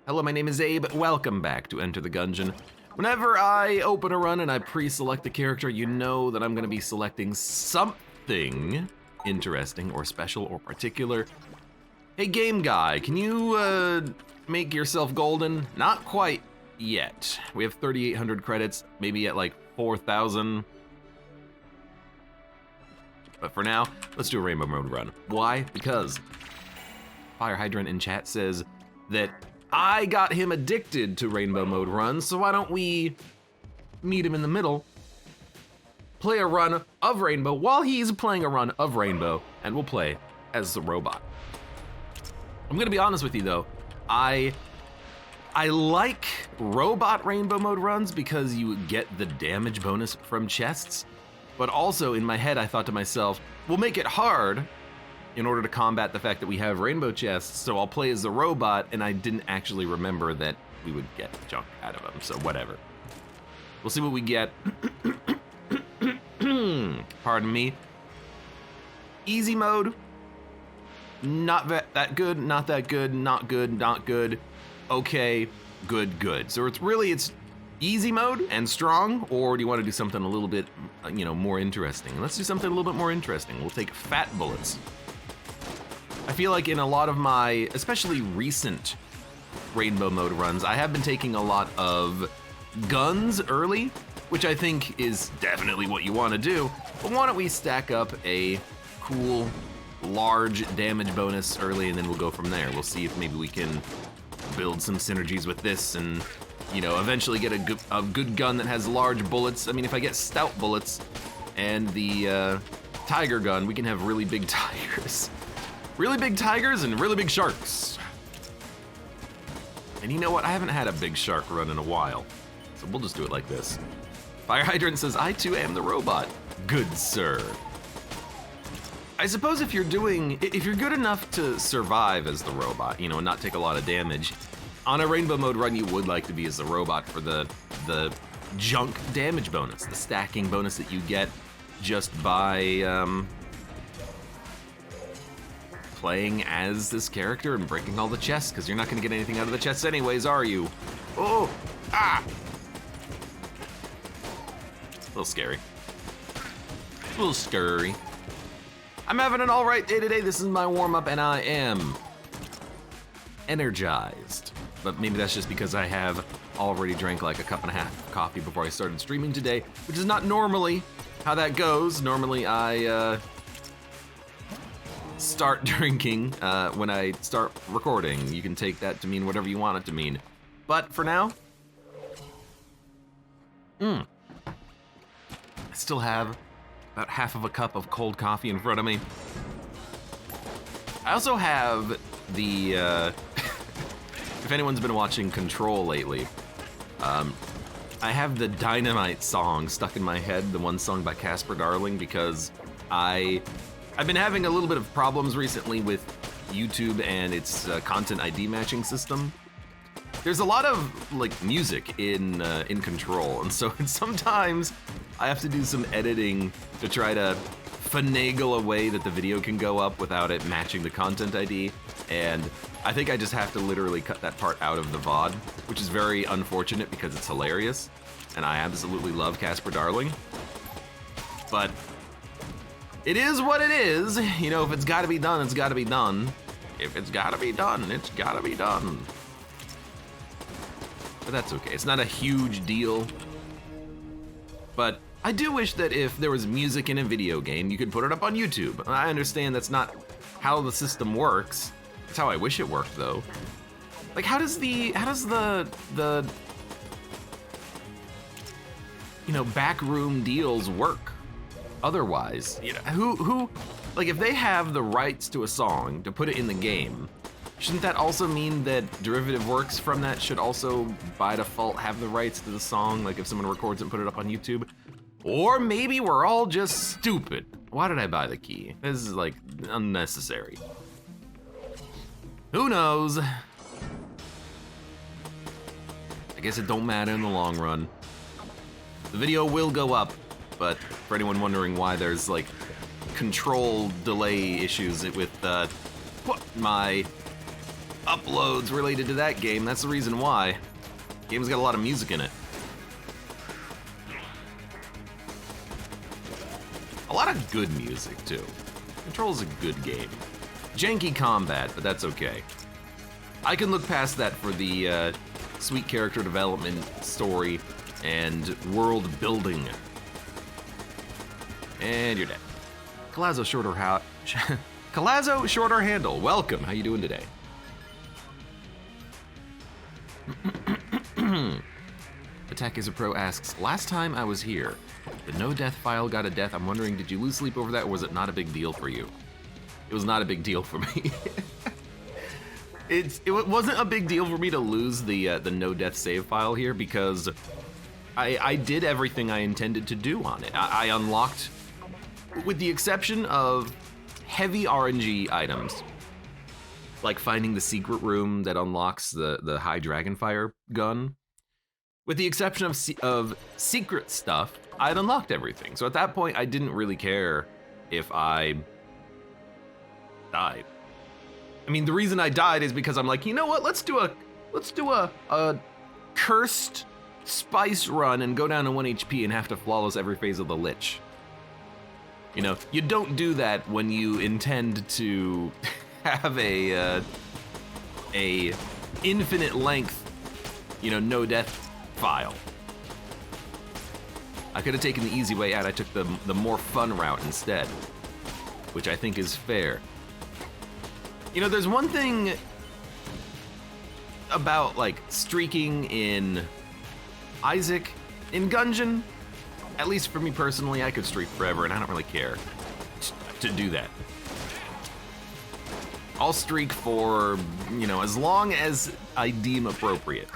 Hello, my name is Abe. Welcome back to Enter the Gungeon. Whenever I open a run and I pre-select the character, you know that I'm gonna be selecting something interesting or special or particular. Hey, game guy, can you make yourself golden? Not quite yet. We have 3,800 credits, maybe at like 4,000. But for now, let's do a rainbow mode run. Why? Because Fire Hydrant in chat says that I got him addicted to rainbow mode runs, so why don't we meet him in the middle, play a run of rainbow while he's playing a run of rainbow, and we'll play as the robot. I'm gonna be honest with you though, I like robot rainbow mode runs because you get the damage bonus from chests, but also in my head I thought to myself, we'll make it hard in order to combat the fact that we have rainbow chests, so I'll play as the robot, and I didn't actually remember that we would get junk out of them, so whatever. We'll see what we get. Pardon me. Easy mode. Not that good, not that good, not good, not good. Okay, good, good. So it's easy mode and strong, or do you want to do something a little bit, more interesting? Let's do something a little bit more interesting. We'll take fat bullets. I feel like in a lot of my, especially recent rainbow mode runs, I have been taking a lot of guns early, which I think is definitely what you want to do, but why don't we stack up a cool, large damage bonus early, and then we'll go from there. We'll see if maybe we can build some synergies with this and, eventually get a good gun that has large bullets. I mean, if I get stout bullets and the tiger gun, we can have really big tigers. Really big tigers and really big sharks. And you know what? I haven't had a big shark run in a while, so we'll just do it like this. Fire Hydrant says, I too am the robot. Good sir. I suppose if you're good enough to survive as the robot, and not take a lot of damage, on a rainbow mode run you would like to be as the robot for the junk damage bonus, the stacking bonus that you get just by playing as this character and breaking all the chests, because you're not going to get anything out of the chests anyways, are you? Oh, ah! A little scary. A little scary. I'm having an all right day today. This is my warm-up, and I am energized. But maybe that's just because I have already drank like a cup and a half of coffee before I started streaming today, which is not normally how that goes. Normally I start drinking when I start recording. You can take that to mean whatever you want it to mean. But for now, I still have about half of a cup of cold coffee in front of me. I also have the, if anyone's been watching Control lately, I have the Dynamite song stuck in my head, the one sung by Casper Darling, because I've been having a little bit of problems recently with YouTube and its content ID matching system. There's a lot of music in Control, and so sometimes I have to do some editing to try to finagle a way that the video can go up without it matching the content ID, and I think I just have to literally cut that part out of the VOD, which is very unfortunate because it's hilarious, and I absolutely love Casper Darling. But it is what it is. If it's gotta be done, it's gotta be done. If it's gotta be done, it's gotta be done. But that's okay, it's not a huge deal. But I do wish that if there was music in a video game, you could put it up on YouTube. I understand that's not how the system works. That's how I wish it worked though. Like how does the backroom deals work? Otherwise, who if they have the rights to a song to put it in the game, shouldn't that also mean that derivative works from that should also by default have the rights to the song, like if someone records it and put it up on YouTube? Or maybe we're all just stupid. Why did I buy the key? This is unnecessary. Who knows? I guess it don't matter in the long run. The video will go up, but for anyone wondering why there's control delay issues with my uploads related to that game. That's the reason why. Game's got a lot of music in it. A lot of good music, too. Control's a good game. Janky combat, but that's okay. I can look past that for the sweet character development, story, and world building. And you're dead. Calazzo Shorter Handle, welcome. How you doing today? Attack is a Pro asks, last time I was here, the no death file got a death. I'm wondering, did you lose sleep over that, or was it not a big deal for you? It was not a big deal for me. It wasn't a big deal for me to lose the no death save file here because I did everything I intended to do on it. I unlocked, with the exception of heavy RNG items, like finding the secret room that unlocks the high dragonfire gun. With the exception of secret stuff, I'd unlocked everything. So at that point, I didn't really care if I died. I mean, the reason I died is because I'm like, you know what? Let's do a cursed spice run and go down to 1 HP and have to flawless every phase of the Lich. You know, you don't do that when you intend to have a infinite length, you know, no death file. I could have taken the easy way out. I took the more fun route instead, which I think is fair. You know, there's one thing about like streaking in Isaac. In Gungeon, at least for me personally, I could streak forever and I don't really care to do that. I'll streak for, you know, as long as I deem appropriate.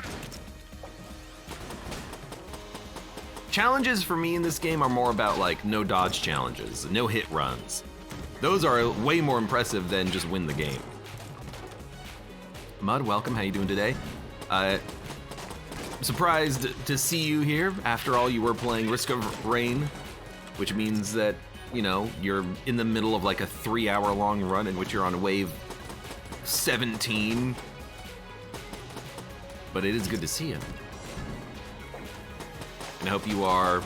Challenges for me in this game are more about like no dodge challenges, no hit runs. Those are way more impressive than just win the game. Mud, welcome, how you doing today? Surprised to see you here. After all, you were playing Risk of Rain, which means that, you know, you're in the middle of like a 3-hour-long run in which you're on wave 17. But it is good to see you. And I hope you are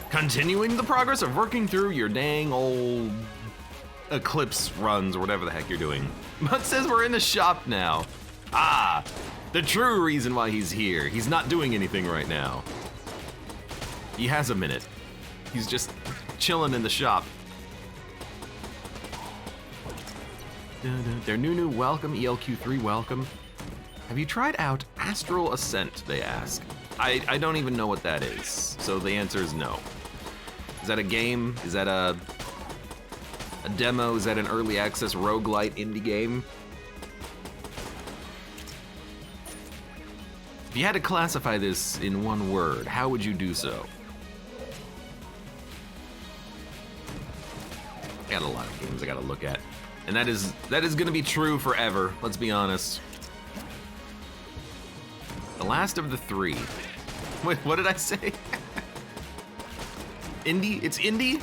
continuing the progress of working through your dang old Eclipse runs or whatever the heck you're doing. Mud says we're in the shop now. Ah, the true reason why he's here. He's not doing anything right now. He has a minute. He's just chilling in the shop. Their new welcome, ELQ3 welcome. Have you tried out Astral Ascent, they ask. I don't even know what that is, so the answer is no. Is that a game? Is that a demo? Is that an early access roguelite indie game? If you had to classify this in one word, how would you do so? I got a lot of games I gotta look at. And that is gonna be true forever, let's be honest. The last of the three. Wait, what did I say? Indie? It's indie?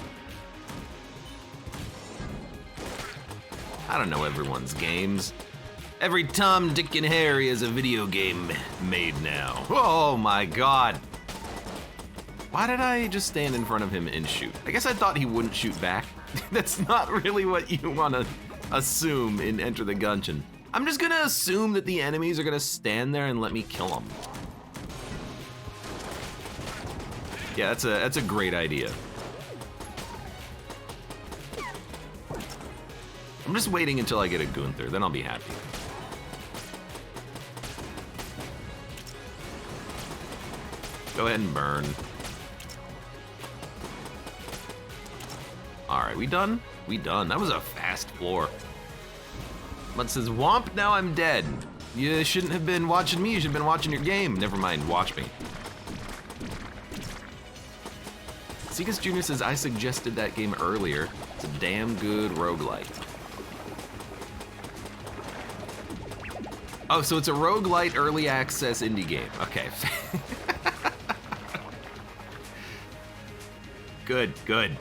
I don't know everyone's games. Every Tom, Dick, and Harry is a video game made now. Oh my god. Why did I just stand in front of him and shoot? I guess I thought he wouldn't shoot back. That's not really what you want to assume in Enter the Gungeon. I'm just gonna assume that the enemies are gonna stand there and let me kill them. Yeah, that's a great idea. I'm just waiting until I get a Gunther, then I'll be happy. Go ahead and burn. All right, we done? We done. That was a fast floor. Mud says, womp, now I'm dead. You shouldn't have been watching me, you should have been watching your game. Never mind, watch me. Seekus Jr. says, I suggested that game earlier. It's a damn good roguelite. Oh, so it's a roguelite early access indie game. Okay. Good, good.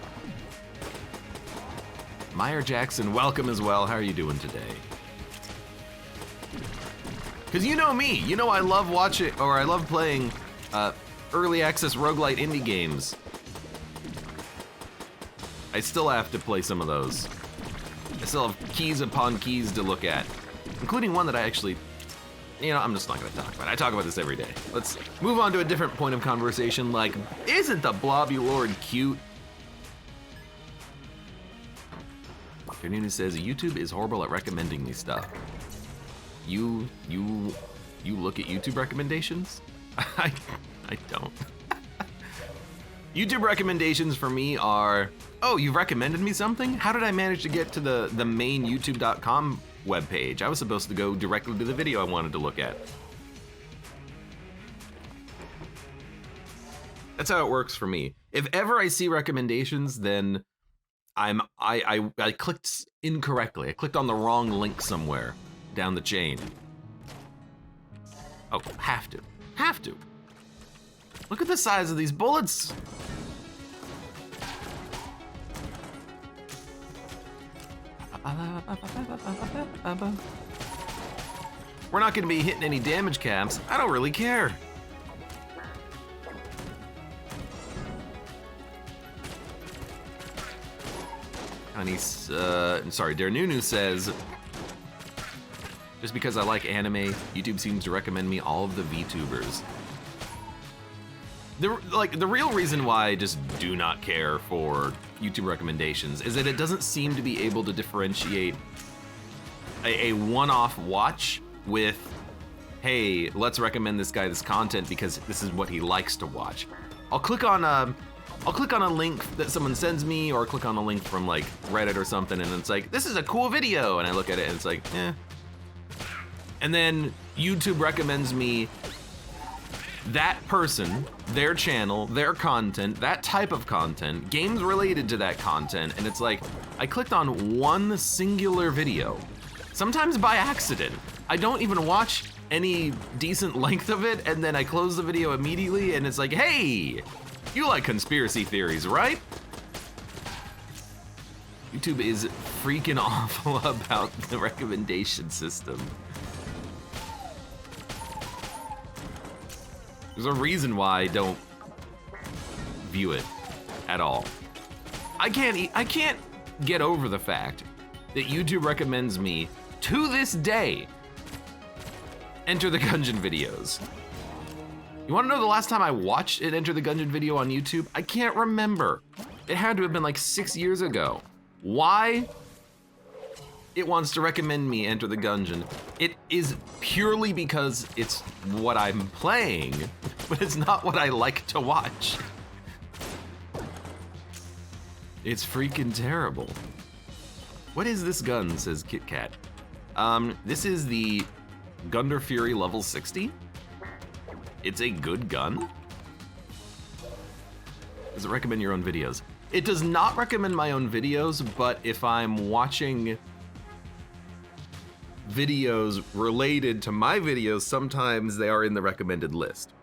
Meyer Jackson, welcome as well. How are you doing today? Because you know me, you know I love watching, or I love playing early access roguelite indie games. I still have to play some of those. I still have keys upon keys to look at, including one that I actually, you know, I'm just not gonna talk about it. I talk about this every day. Let's move on to a different point of conversation, like, isn't the Blobby Lord cute? Dr. Noonan says, YouTube is horrible at recommending me stuff. You look at YouTube recommendations? I don't. YouTube recommendations for me are, oh, you've recommended me something? How did I manage to get to the main youtube.com webpage? I was supposed to go directly to the video I wanted to look at. That's how it works for me. If ever I see recommendations, then I clicked incorrectly. I clicked on the wrong link somewhere down the chain. Oh, have to. Look at the size of these bullets. We're not gonna be hitting any damage caps. I don't really care. Sorry, Dernunu says, just because I like anime, YouTube seems to recommend me all of the VTubers. The real reason why I just do not care for YouTube recommendations is that it doesn't seem to be able to differentiate a one-off watch with, hey, let's recommend this guy this content because this is what he likes to watch. I'll click on a link that someone sends me, or click on a link from like Reddit or something, and it's like, this is a cool video, and I look at it and it's like, eh. And then YouTube recommends me that person, their channel, their content, that type of content, games related to that content, and it's like, I clicked on one singular video, sometimes by accident. I don't even watch any decent length of it, and then I close the video immediately, and it's like, hey, you like conspiracy theories, right? YouTube is freaking awful about the recommendation system. There's a reason why I don't view it at all. I can't get over the fact that YouTube recommends me, to this day, Enter the Gungeon videos. You wanna know the last time I watched an Enter the Gungeon video on YouTube? I can't remember. It had to have been like 6 years ago. Why it wants to recommend me Enter the Gungeon? It is purely because it's what I'm playing, but it's not what I like to watch. It's freaking terrible. What is this gun, says KitKat. This is the Gunder Fury level 60. It's a good gun. Does it recommend your own videos? It does not recommend my own videos, but if I'm watching videos related to my videos, sometimes they are in the recommended list.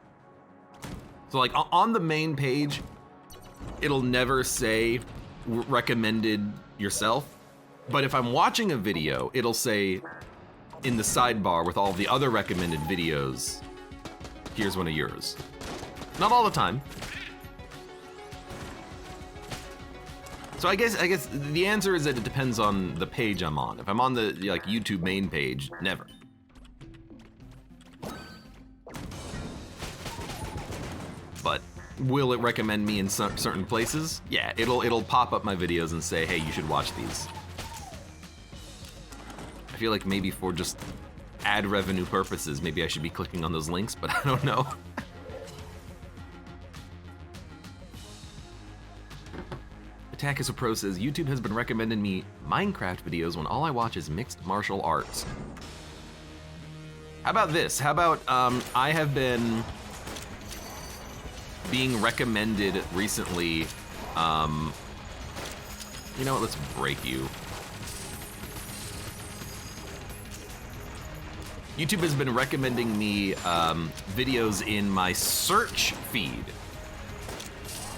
So like on the main page, it'll never say recommended yourself, but if I'm watching a video, it'll say in the sidebar with all the other recommended videos, here's one of yours. Not all the time. So I guess the answer is that it depends on the page I'm on. If I'm on the like YouTube main page, never. But will it recommend me in certain places? Yeah, it'll pop up my videos and say, hey, you should watch these. I feel like maybe for just ad revenue purposes, maybe I should be clicking on those links, but I don't know. Attack is a Pro says, YouTube has been recommending me Minecraft videos when all I watch is mixed martial arts. How about this? How about I have been being recommended recently, you know what, let's break you. YouTube has been recommending me videos in my search feed.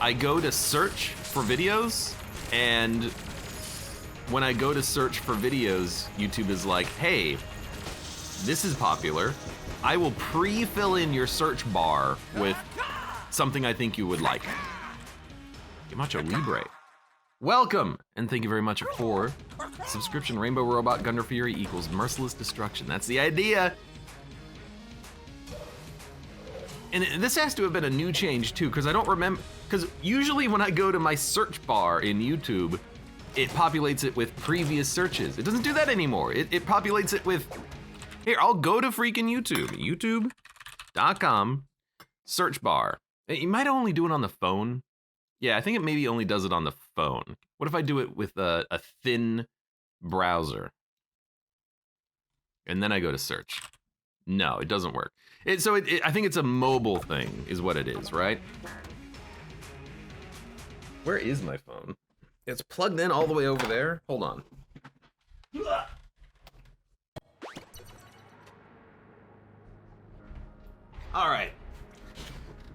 I go to search for videos, and when I go to search for videos, YouTube is like, hey, this is popular. I will pre-fill in your search bar with something I think you would like. Macho Libre. Welcome, and thank you very much for subscription. Rainbow Robot Gundar Fury equals merciless destruction. That's the idea. And this has to have been a new change too, because I don't remember, because usually when I go to my search bar in YouTube, it populates it with previous searches. It doesn't do that anymore. It populates it with, here, I'll go to freaking YouTube, youtube.com, search bar. You might only do it on the phone. Yeah, I think it maybe only does it on the phone. What if I do it with a thin browser? And then I go to search. No, it doesn't work. I think it's a mobile thing is what it is, right? Where is my phone? It's plugged in all the way over there. Hold on. All right.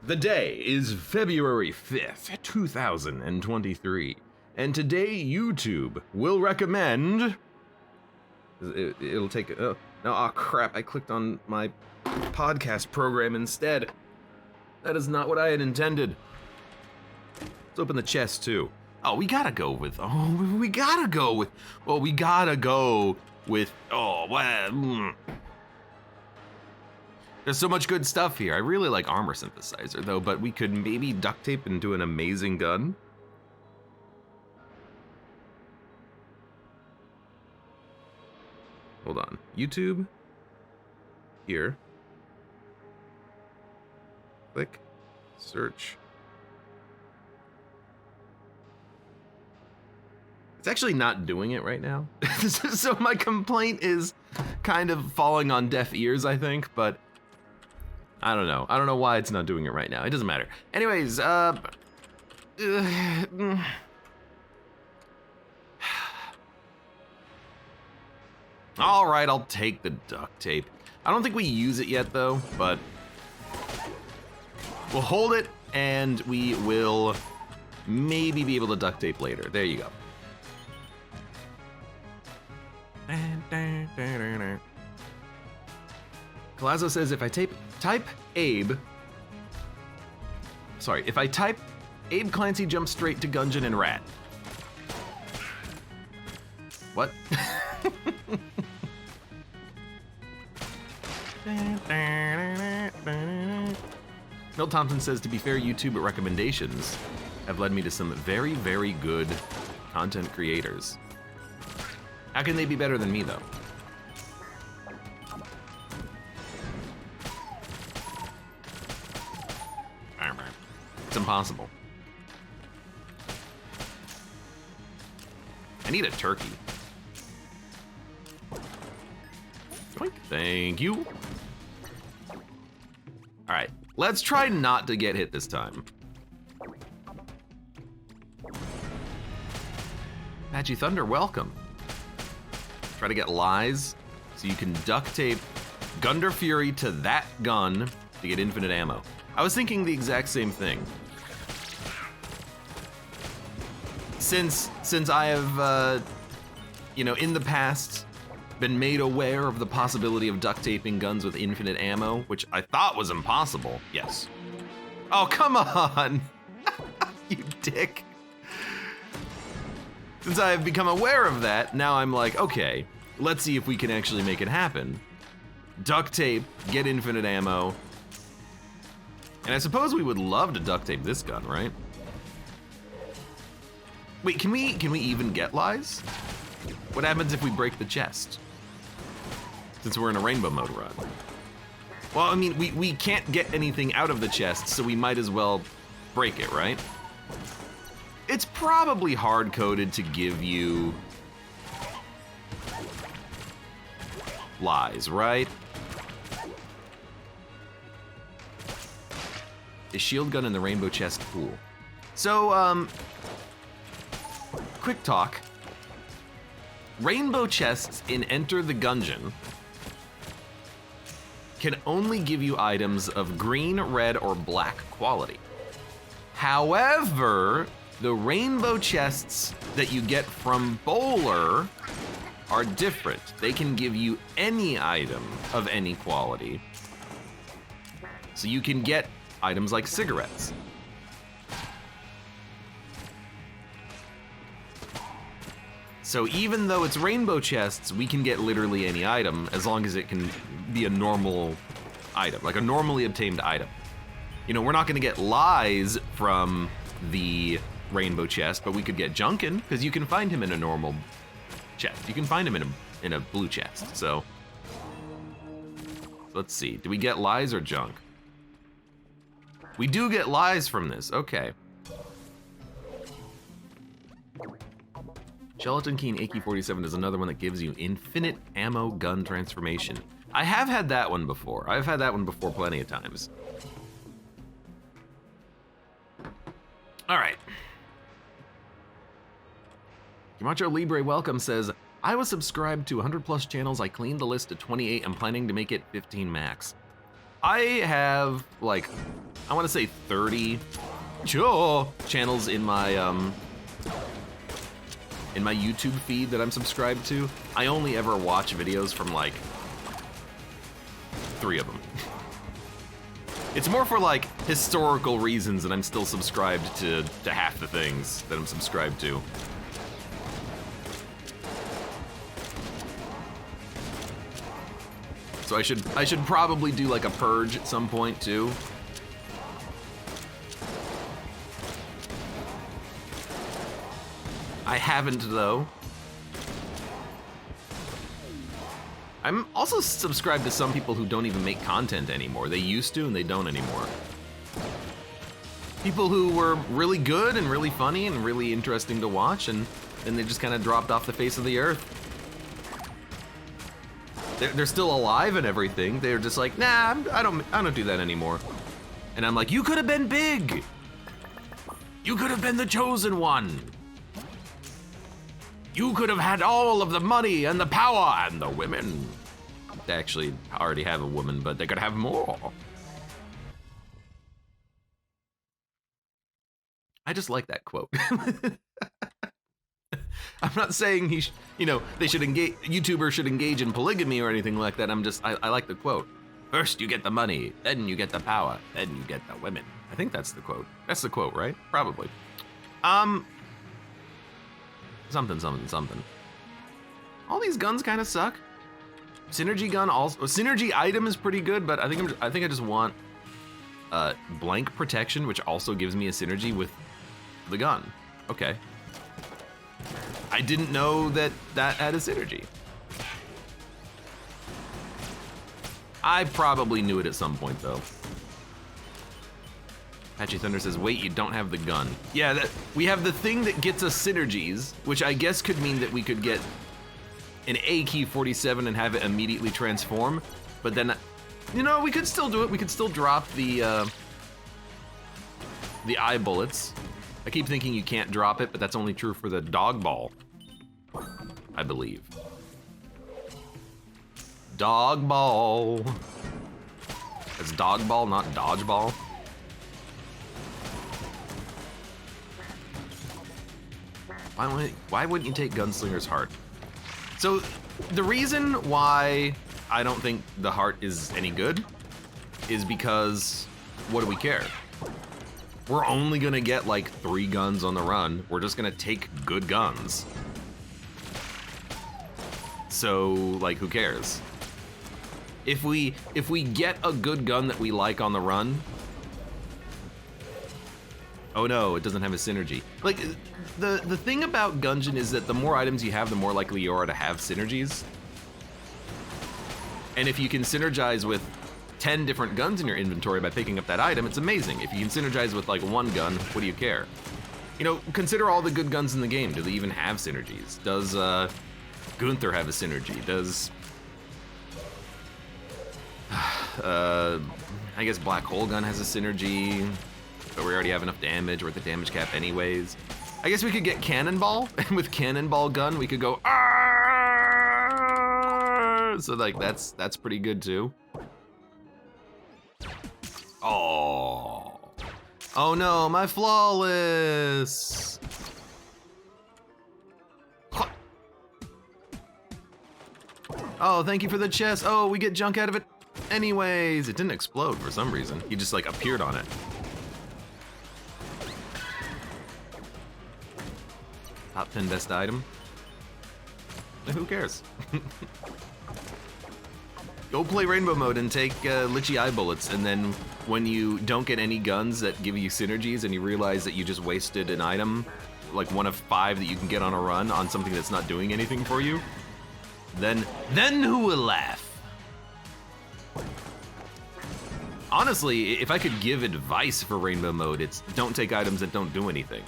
The day is February 5th, 2023. And today YouTube will recommend... It'll take... Oh crap, I clicked on my podcast program instead. That is not what I had intended. Let's open the chest too. Oh, we gotta go with, There's so much good stuff here. I really like armor synthesizer though, but we could maybe duct tape into an amazing gun. Hold on, YouTube, here, click, search. It's actually not doing it right now. So my complaint is kind of falling on deaf ears, I think, but I don't know. I don't know why it's not doing it right now. It doesn't matter. Anyways, all right, I'll take the duct tape. I don't think we use it yet though, but we'll hold it and we will maybe be able to duct tape later. There you go. Colazo says if I type Abe Clancy jumps straight to Gungeon and Rat. What? Milt Thompson says, to be fair, YouTube recommendations have led me to some very, very good content creators. How can they be better than me, though? It's impossible. I need a turkey. Thank you. All right, let's try not to get hit this time. Apache Thunder, welcome. Try to get lies so you can duct tape Gundar Fury to that gun to get infinite ammo. I was thinking the exact same thing. Since I have, in the past, been made aware of the possibility of duct taping guns with infinite ammo, which I thought was impossible. Yes. Oh, come on! You dick. Since I have become aware of that, now I'm like, okay, let's see if we can actually make it happen. Duct tape, get infinite ammo. And I suppose we would love to duct tape this gun, right? Wait, can we even get lies? What happens if we break the chest? Since we're in a rainbow mode run. Well, I mean, we can't get anything out of the chest, so we might as well break it, right? It's probably hard-coded to give you lies, right? A shield gun in the rainbow chest pool. So, quick talk. Rainbow chests in Enter the Gungeon can only give you items of green, red, or black quality. However, the rainbow chests that you get from Bowler are different. They can give you any item of any quality. So you can get items like cigarettes. So even though it's rainbow chests, we can get literally any item as long as it can be a normal item, like a normally obtained item. You know, we're not gonna get lies from the rainbow chest, but we could get Junkin, because you can find him in a normal chest. You can find him in a blue chest, so. Let's see, do we get lies or junk? We do get lies from this, okay. Gelatin Keen AK-47 is another one that gives you infinite ammo gun transformation. I have had that one before. I've had that one before plenty of times. All right. Camacho Libre Welcome says, I was subscribed to 100 plus channels. I cleaned the list to 28. I'm planning to make it 15 max. I have like, I want to say 30 channels in my YouTube feed that I'm subscribed to. I only ever watch videos from like 3 of them. It's more for like historical reasons that I'm still subscribed to half the things that I'm subscribed to. So I should probably do like a purge at some point too. I haven't though. I'm also subscribed to some people who don't even make content anymore. They used to and they don't anymore. People who were really good and really funny and really interesting to watch, and they just kind of dropped off the face of the earth. They're still alive and everything. They're just like, nah, I don't do that anymore. And I'm like, you could have been big. You could have been the chosen one. You could have had all of the money and the power and the women. They actually already have a woman, but they could have more. I just like that quote. I'm not saying they should engage, YouTubers should engage in polygamy or anything like that. I like the quote. First you get the money, then you get the power, then you get the women. I think that's the quote. That's the quote, right? Probably. Something. All these guns kind of suck. Synergy gun also, synergy item is pretty good, but I think I just want blank protection, which also gives me a synergy with the gun. Okay. I didn't know that had a synergy. I probably knew it at some point though. Patchy Thunder says, wait, you don't have the gun. Yeah, we have the thing that gets us synergies, which I guess could mean that we could get an AK-47 and have it immediately transform, but then, we could still do it. We could still drop the eye bullets. I keep thinking you can't drop it, but that's only true for the dog ball, I believe. Dog ball. It's dog ball, not dodgeball. Why wouldn't you take Gunslinger's heart? So the reason why I don't think the heart is any good is because what do we care? We're only gonna get like 3 guns on the run. We're just gonna take good guns. So like, who cares? If we get a good gun that we like on the run, oh no, it doesn't have a synergy. Like, the thing about Gungeon is that the more items you have, the more likely you are to have synergies. And if you can synergize with 10 different guns in your inventory by picking up that item, it's amazing. If you can synergize with like 1 gun, what do you care? Consider all the good guns in the game. Do they even have synergies? Does Gunther have a synergy? Does I guess Black Hole Gun has a synergy, but we already have enough damage. We're at the damage cap anyways. I guess we could get Cannonball, and with Cannonball Gun, we could go, Arr! So like, that's pretty good too. Oh no, my flawless. Oh, thank you for the chest. Oh, we get junk out of it anyways. It didn't explode for some reason. He just like appeared on it. Top 10 best item. Who cares? Go play rainbow mode and take Lichy Eye bullets, and then when you don't get any guns that give you synergies and you realize that you just wasted an item, like one of 5 that you can get on a run on something that's not doing anything for you, then who will laugh? Honestly, if I could give advice for rainbow mode, it's don't take items that don't do anything.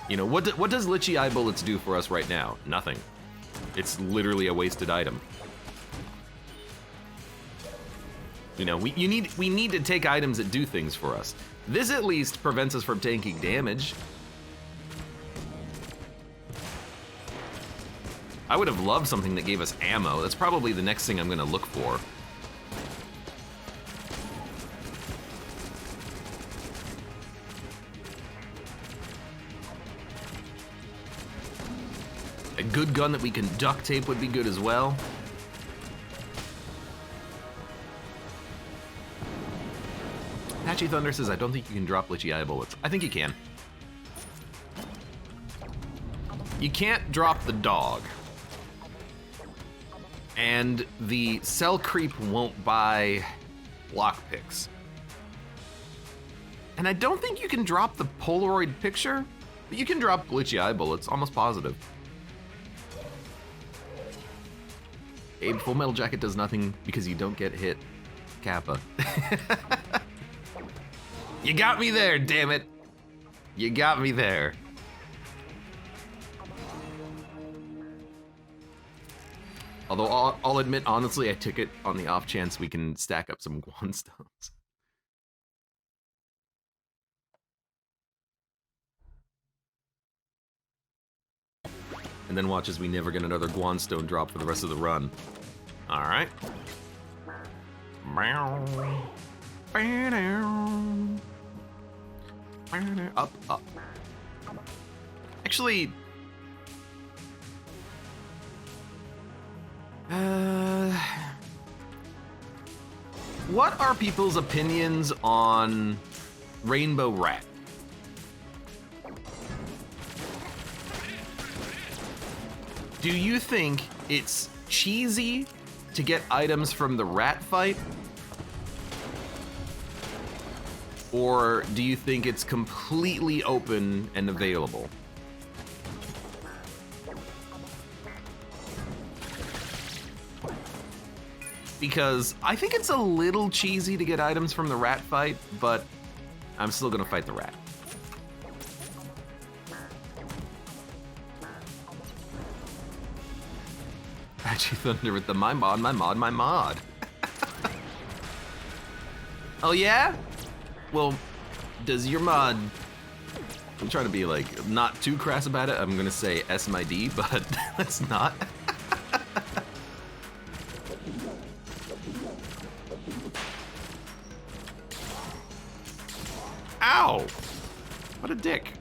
You know, what does Lichy Eye bullets do for us right now? Nothing. It's literally a wasted item. You know, we need to take items that do things for us. This at least prevents us from taking damage. I would have loved something that gave us ammo. That's probably the next thing I'm gonna look for. A good gun that we can duct tape would be good as well. Patchy Thunder says, I don't think you can drop Lichy Eye bullets. I think you can. You can't drop the dog. And the cell creep won't buy lockpicks. And I don't think you can drop the Polaroid picture, but you can drop Lichy Eye bullets, almost positive. Abe, Full Metal Jacket does nothing because you don't get hit. Kappa. You got me there, damn it. You got me there. Although I'll admit, honestly, I took it on the off chance we can stack up some Guan stones. And then watch as we never get another Guan stone drop for the rest of the run. All right. Up, up. Actually, what are people's opinions on Rainbow Rat? Do you think it's cheesy to get items from the rat fight? Or do you think it's completely open and available? Because I think it's a little cheesy to get items from the rat fight, but I'm still gonna fight the rat. Patchy Thunder with the my mod, my mod, my mod. Oh yeah? Well, does your mod, I'm trying to be like not too crass about it, I'm gonna say S my D, but that's not. Ow! What a dick.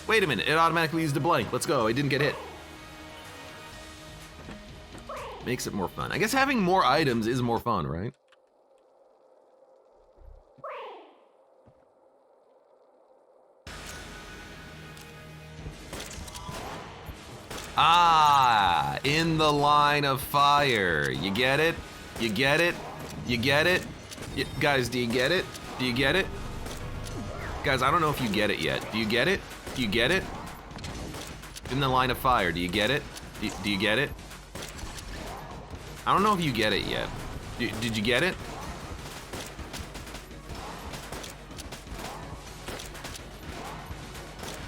Wait a minute, it automatically used a blank. Let's go, I didn't get hit. Makes it more fun. I guess having more items is more fun, right? Ah, in the line of fire. You get it? You get it? You get it? Guys, do you get it? Do you get it? Guys, I don't know if you get it yet. Do you get it? Do you get it? In the line of fire, do you get it? Do you get it? I don't know if you get it yet. Did you get it?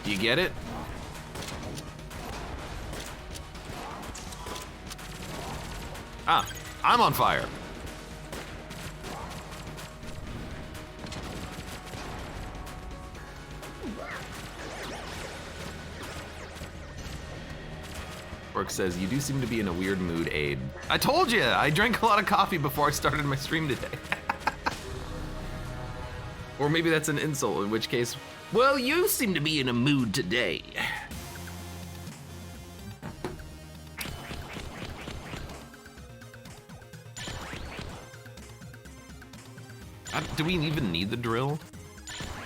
Do you get it? Ah, I'm on fire. Brooke says, you do seem to be in a weird mood, Abe. I told you, I drank a lot of coffee before I started my stream today. Or maybe that's an insult, in which case, well, you seem to be in a mood today. do we even need the drill?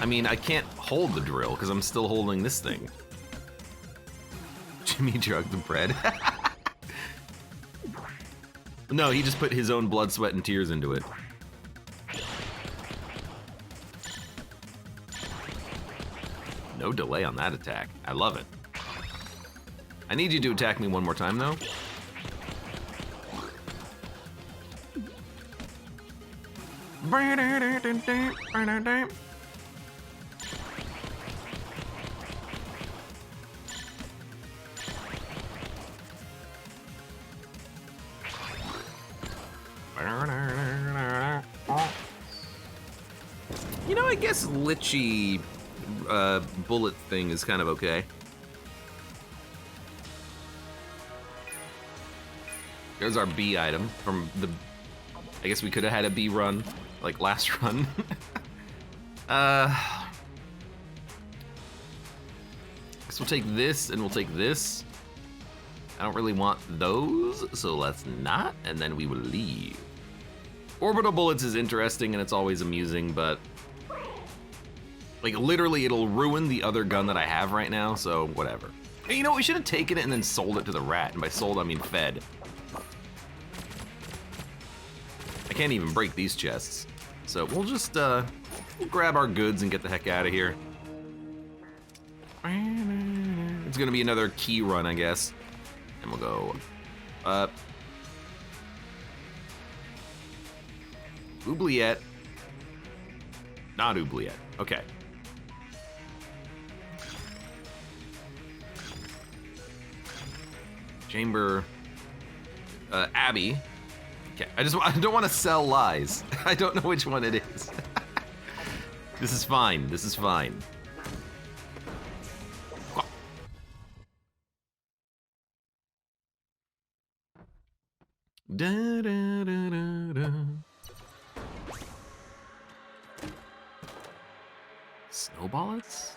I mean, I can't hold the drill because I'm still holding this thing. Jimmy drugged the bread. No, he just put his own blood, sweat, and tears into it. No delay on that attack. I love it. I need you to attack me one more time, though. You know, I guess Lichy bullet thing is kind of okay. There's our B item from the... I guess we could have had a B run, like last run. I guess we'll take this and we'll take this. I don't really want those, so let's not, and then we will leave. Orbital bullets is interesting and it's always amusing, but like literally it'll ruin the other gun that I have right now, so whatever. Hey, you know, we should have taken it and then sold it to the rat, and by sold I mean fed. I can't even break these chests, so we'll just we'll grab our goods and get the heck out of here. It's gonna be another key run, I guess. And we'll go up. Oubliette. Not oubliette. Okay. Chamber. Abby. Okay. I don't want to sell lies. I don't know which one it is. This is fine. This is fine. Da, da, da, da, da. Snowballets?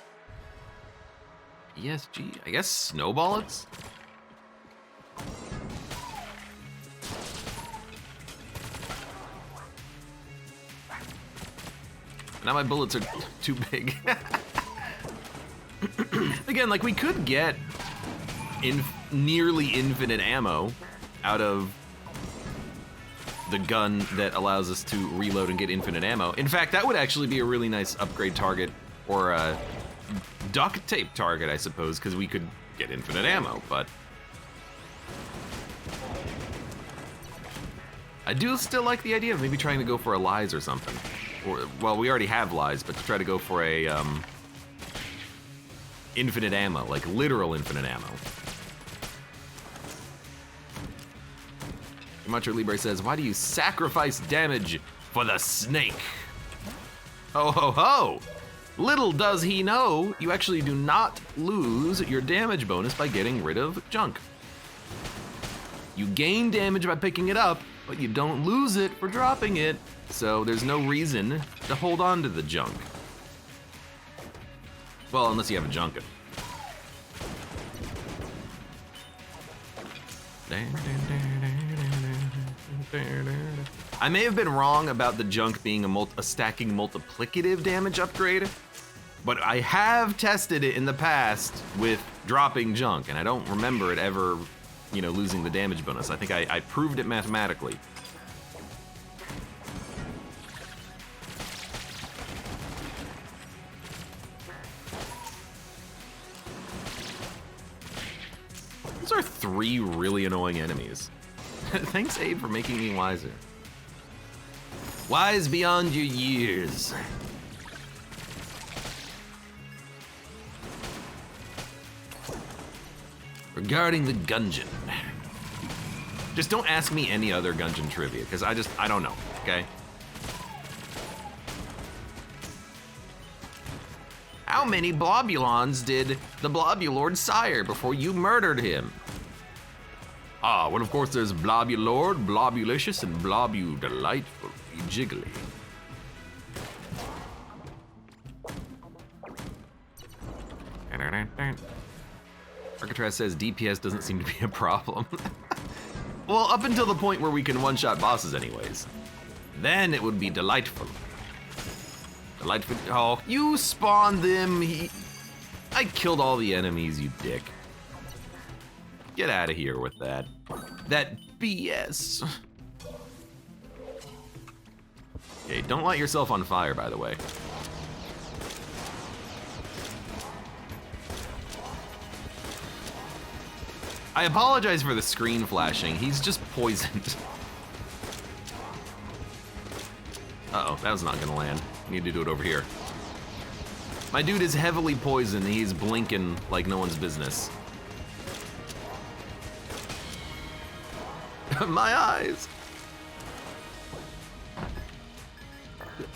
ESG? I guess snowballets? Now my bullets are too big. Again, like we could get nearly infinite ammo out of the gun that allows us to reload and get infinite ammo. In fact, that would actually be a really nice upgrade target, or a duct tape target, I suppose, because we could get infinite ammo, but I do still like the idea of maybe trying to go for a lies or something. Or, well, we already have lies, but to try to go for a infinite ammo, like literal infinite ammo. Macho Libre says, why do you sacrifice damage for the snake? Ho ho ho! Little does he know, you actually do not lose your damage bonus by getting rid of junk. You gain damage by picking it up, but you don't lose it for dropping it, so there's no reason to hold on to the junk. Well, unless you have a junkin. I may have been wrong about the junk being a stacking multiplicative damage upgrade, but I have tested it in the past with dropping junk, and I don't remember it ever, you know, losing the damage bonus. I think I proved it mathematically. Those are 3 really annoying enemies. Thanks, Abe, for making me wiser. Wise beyond your years. Regarding the Gungeon. Just don't ask me any other Gungeon trivia, because I don't know, okay? How many Blobulons did the Blobulord sire before you murdered him? Ah, well, of course, there's Blobulord, Blobulicious, and Blobu Delightful, Jiggly. Arcatraz says DPS doesn't seem to be a problem. Well, up until the point where we can one-shot bosses anyways. Then it would be delightful. Oh, you spawned them. I killed all the enemies, you dick. Get out of here with that. That BS. Okay, don't light yourself on fire, by the way. I apologize for the screen flashing. He's just poisoned. Uh-oh, that was not gonna land. Need to do it over here. My dude is heavily poisoned. He's blinking like no one's business. My eyes.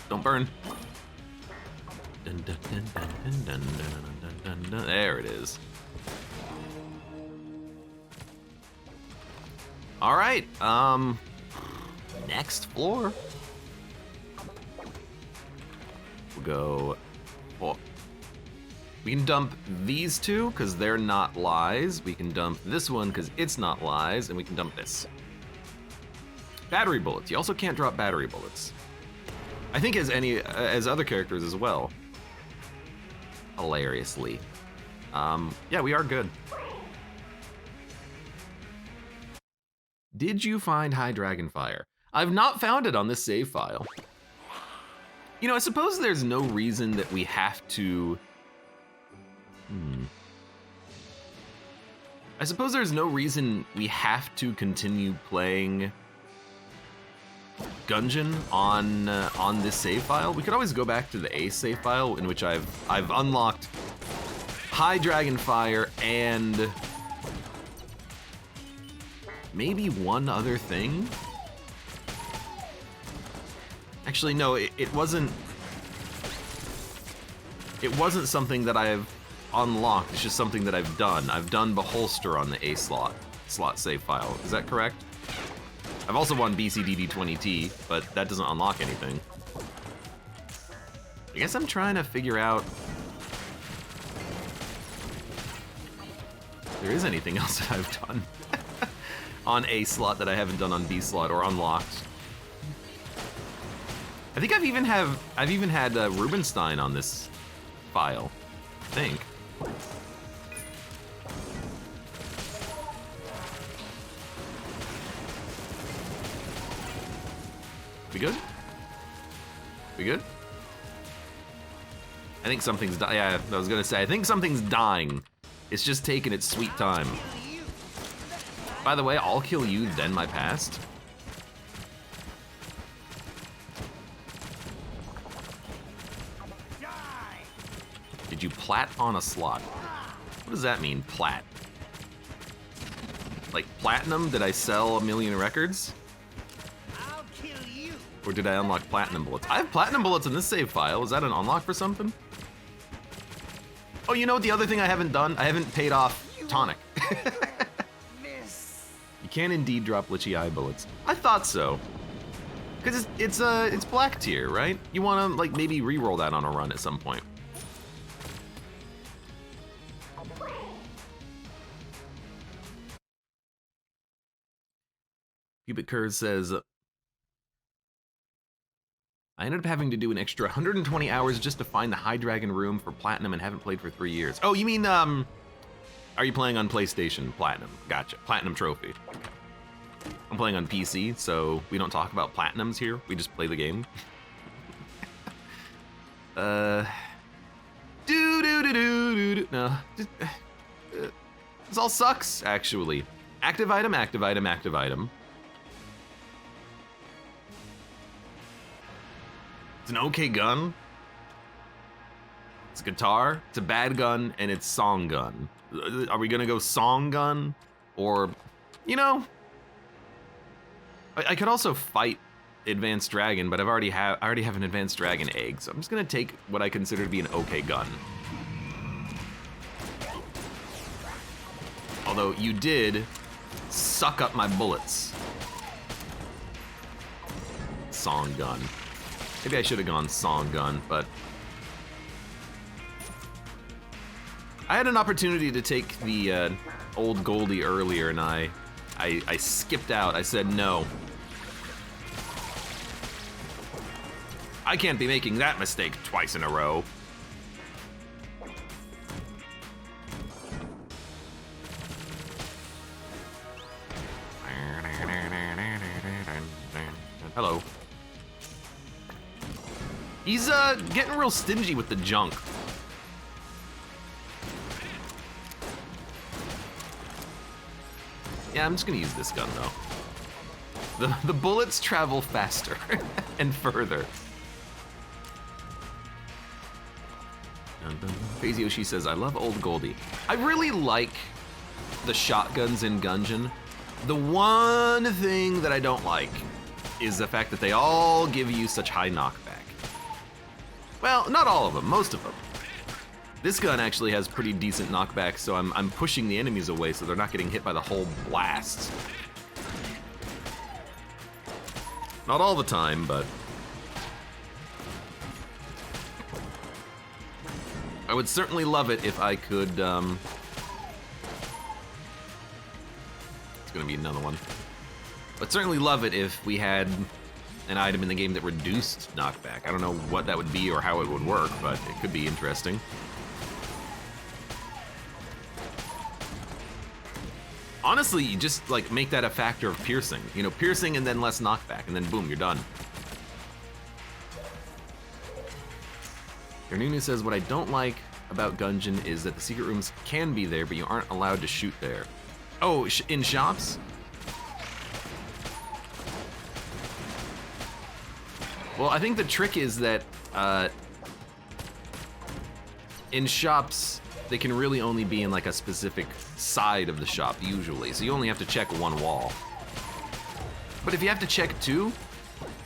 Don't burn. There it is. All right, next floor. We'll go, oh, we can dump these two because they're not lies. We can dump this one because it's not lies, and we can dump this. Battery bullets, you also can't drop battery bullets. I think as other characters as well. Hilariously. Yeah, we are good. Did you find High Dragon Fire? I've not found it on this save file. You know, I suppose there's no reason that we have to... I suppose there's no reason we have to continue playing Gungeon on this save file. We could always go back to the A save file in which I've unlocked High Dragon Fire and maybe one other thing. Actually, no, it wasn't something that I've unlocked. It's just something that I've done. I've done Beholster on the A slot save file. Is that correct? I've also won BCDD20T, but that doesn't unlock anything. I guess I'm trying to figure out if there is anything else that I've done on A slot that I haven't done on B slot or unlocked. I think I've even had Rubenstein on this file, I think. We good? We good? I think something's dying. Yeah, I was gonna say, I think something's dying. It's just taking its sweet time. By the way, I'll kill you, then my past. Did you plat on a slot? What does that mean, plat? Like platinum? Did I sell 1 million records? I'll kill you. Or did I unlock platinum bullets? I have platinum bullets in this save file. Is that an unlock for something? Oh, you know what the other thing I haven't done? I haven't paid off tonic. You can indeed drop Lichy Eye bullets. I thought so. Because it's black tier, right? You want to like maybe re-roll that on a run at some point. Cubic Curve says, I ended up having to do an extra 120 hours just to find the High Dragon room for Platinum and haven't played for 3 years. Oh, you mean, are you playing on PlayStation Platinum? Gotcha, Platinum Trophy. I'm playing on PC, so we don't talk about Platinums here. We just play the game. No, this all sucks, actually. Active item, active item, active item. It's an okay gun. It's a guitar, it's a bad gun, and it's song gun. Are we gonna go song gun? Or, you know, I could also fight Advanced Dragon, but I already have an Advanced Dragon egg, so I'm just gonna take what I consider to be an okay gun. Although you did suck up my bullets. Song gun. Maybe I should have gone song gun, but I had an opportunity to take the old Goldie earlier, and I skipped out. I said no. I can't be making that mistake twice in a row. Hello. He's getting real stingy with the junk. Yeah, I'm just gonna use this gun though. The bullets travel faster and further. Crazy Yoshi says, I love old Goldie. I really like the shotguns in Gungeon. The one thing that I don't like is the fact that they all give you such high knockback. Well, not all of them, most of them. This gun actually has pretty decent knockback, so I'm pushing the enemies away so they're not getting hit by the whole blast. Not all the time, but I would certainly love it if I could, it's gonna be another one. I'd certainly love it if we had an item in the game that reduced knockback. I don't know what that would be or how it would work, but it could be interesting. Honestly, you just like make that a factor of piercing. You know, piercing and then less knockback, and then boom, you're done. Nunu says, what I don't like about Gungeon is that the secret rooms can be there, but you aren't allowed to shoot there. Oh, in shops? Well, I think the trick is that in shops, they can really only be in like a specific side of the shop usually, so you only have to check one wall. But if you have to check two,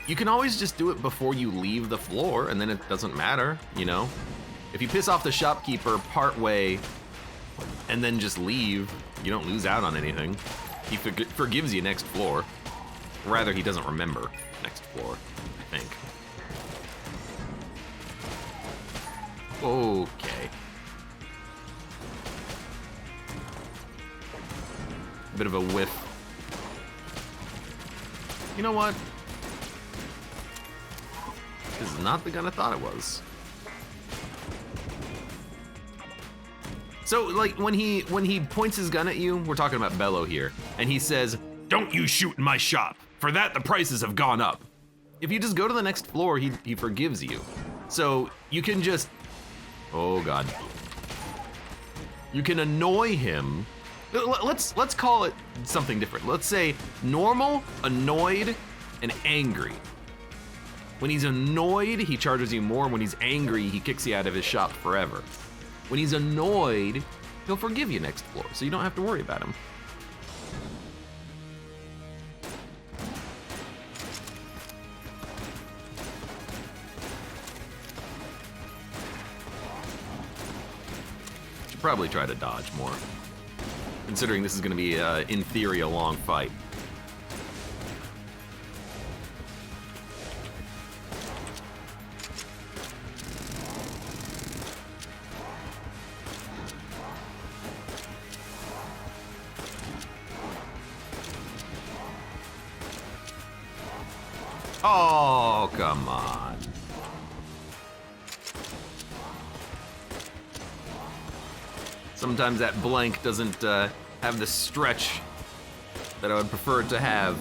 you can always just do it before you leave the floor, and then it doesn't matter, you know? If you piss off the shopkeeper part way and then just leave, you don't lose out on anything. He forgives you next floor. Rather, he doesn't remember next floor, I think. Okay. A bit of a whiff. You know what? This is not the gun I thought it was. So, like, when he points his gun at you, we're talking about Bello here, and he says, "Don't you shoot in my shop. For that, the prices have gone up." If you just go to the next floor, he forgives you. So you can just, oh God. You can annoy him. Let's call it something different. Let's say normal, annoyed, and angry. When he's annoyed, he charges you more. When he's angry, he kicks you out of his shop forever. When he's annoyed, he'll forgive you next floor, so you don't have to worry about him. Should probably try to dodge more, considering this is going to be, in theory, a long fight. Oh, come on. Sometimes that blank doesn't have the stretch that I would prefer it to have.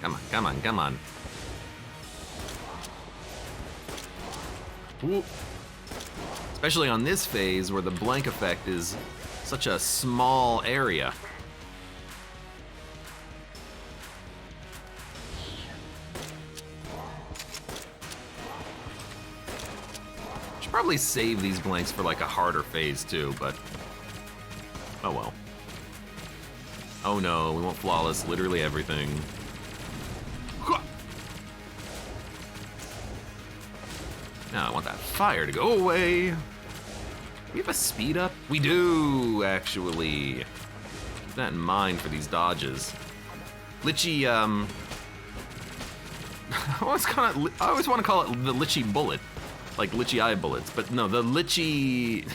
Come on, come on, come on. Ooh. Especially on this phase where the blank effect is such a small area. Probably save these blanks for like a harder phase too, but oh well. Oh no, we want flawless literally everything. Now I want that fire to go away. Do we have a speed up? We do, actually. Keep that in mind for these dodges. Litchi, I always want to call it the Litchi bullet. Like Litchi eye bullets, but no, the Litchi,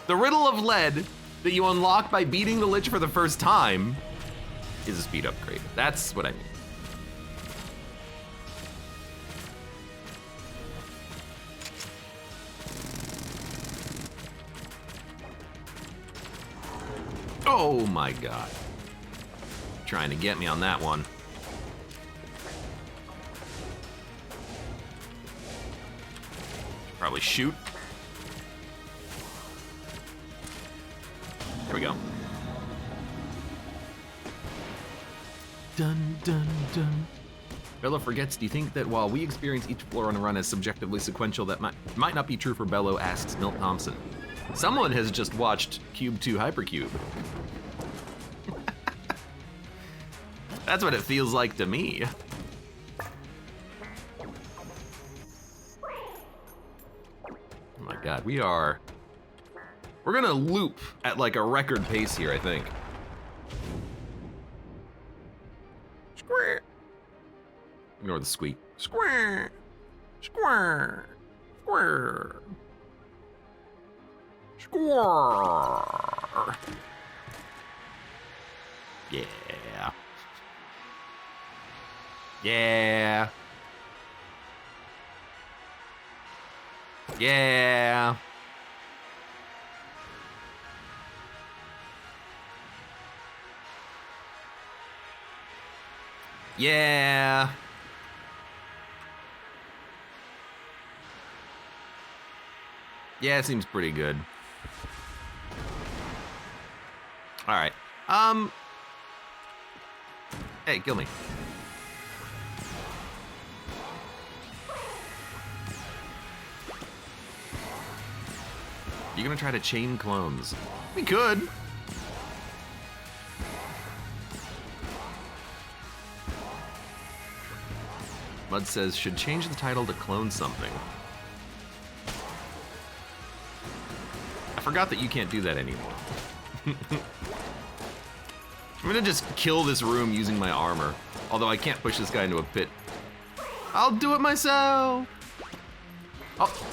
the riddle of lead that you unlock by beating the Lich for the first time is a speed upgrade. That's what I mean. Oh my god. Trying to get me on that one. Probably shoot. There we go. Dun dun dun. Bello forgets, do you think that while we experience each floor on a run as subjectively sequential, that might not be true for Bello, asks Milt Thompson. Someone has just watched Cube 2 Hypercube. That's what it feels like to me. Oh my god, we're gonna loop at like a record pace here, I think. Square. Ignore the squeak. Square. Square. Square. Square. Yeah. Yeah. Yeah. Yeah. Yeah, it seems pretty good. All right. Hey, kill me. You gonna try to chain clones? We could. Mud says, should change the title to Clone Something. I forgot that you can't do that anymore. I'm gonna just kill this room using my armor. Although I can't push this guy into a pit. I'll do it myself!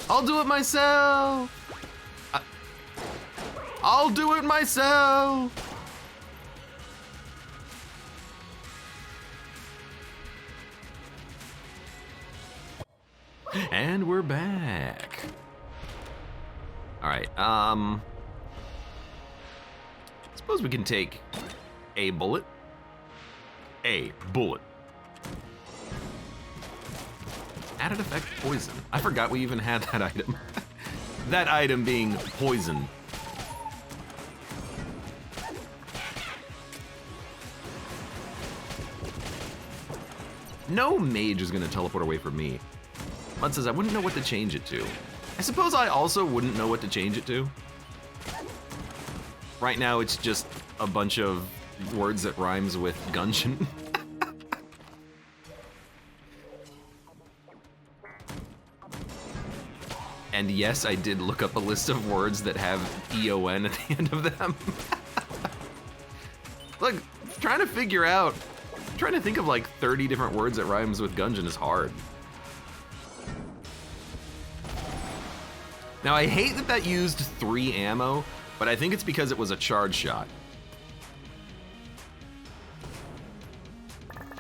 I'll do it myself! I'll do it myself! And we're back. All right, suppose we can take a bullet. A bullet. Added effect poison. I forgot we even had that item. That item being poison. No mage is gonna teleport away from me. Mud says, I wouldn't know what to change it to. I suppose I also wouldn't know what to change it to. Right now, it's just a bunch of words that rhymes with Gungeon. And yes, I did look up a list of words that have EON at the end of them. Look, trying to think of like 30 different words that rhymes with Gungeon is hard. Now, I hate that that used 3 ammo, but I think it's because it was a charge shot.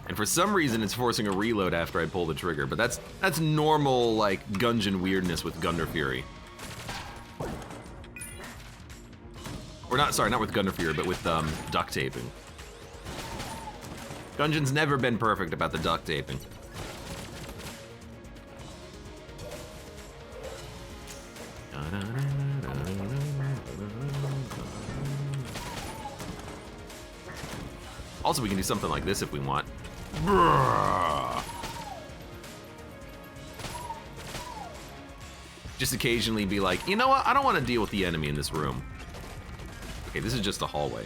And for some reason, it's forcing a reload after I pull the trigger, but that's normal, like, Gungeon weirdness with Gunder Fury. Or not with Gunder Fury, but with duct taping. Gungeon's never been perfect about the duct taping. Also, we can do something like this if we want. Just occasionally be like, you know what? I don't want to deal with the enemy in this room. Okay, this is just a hallway.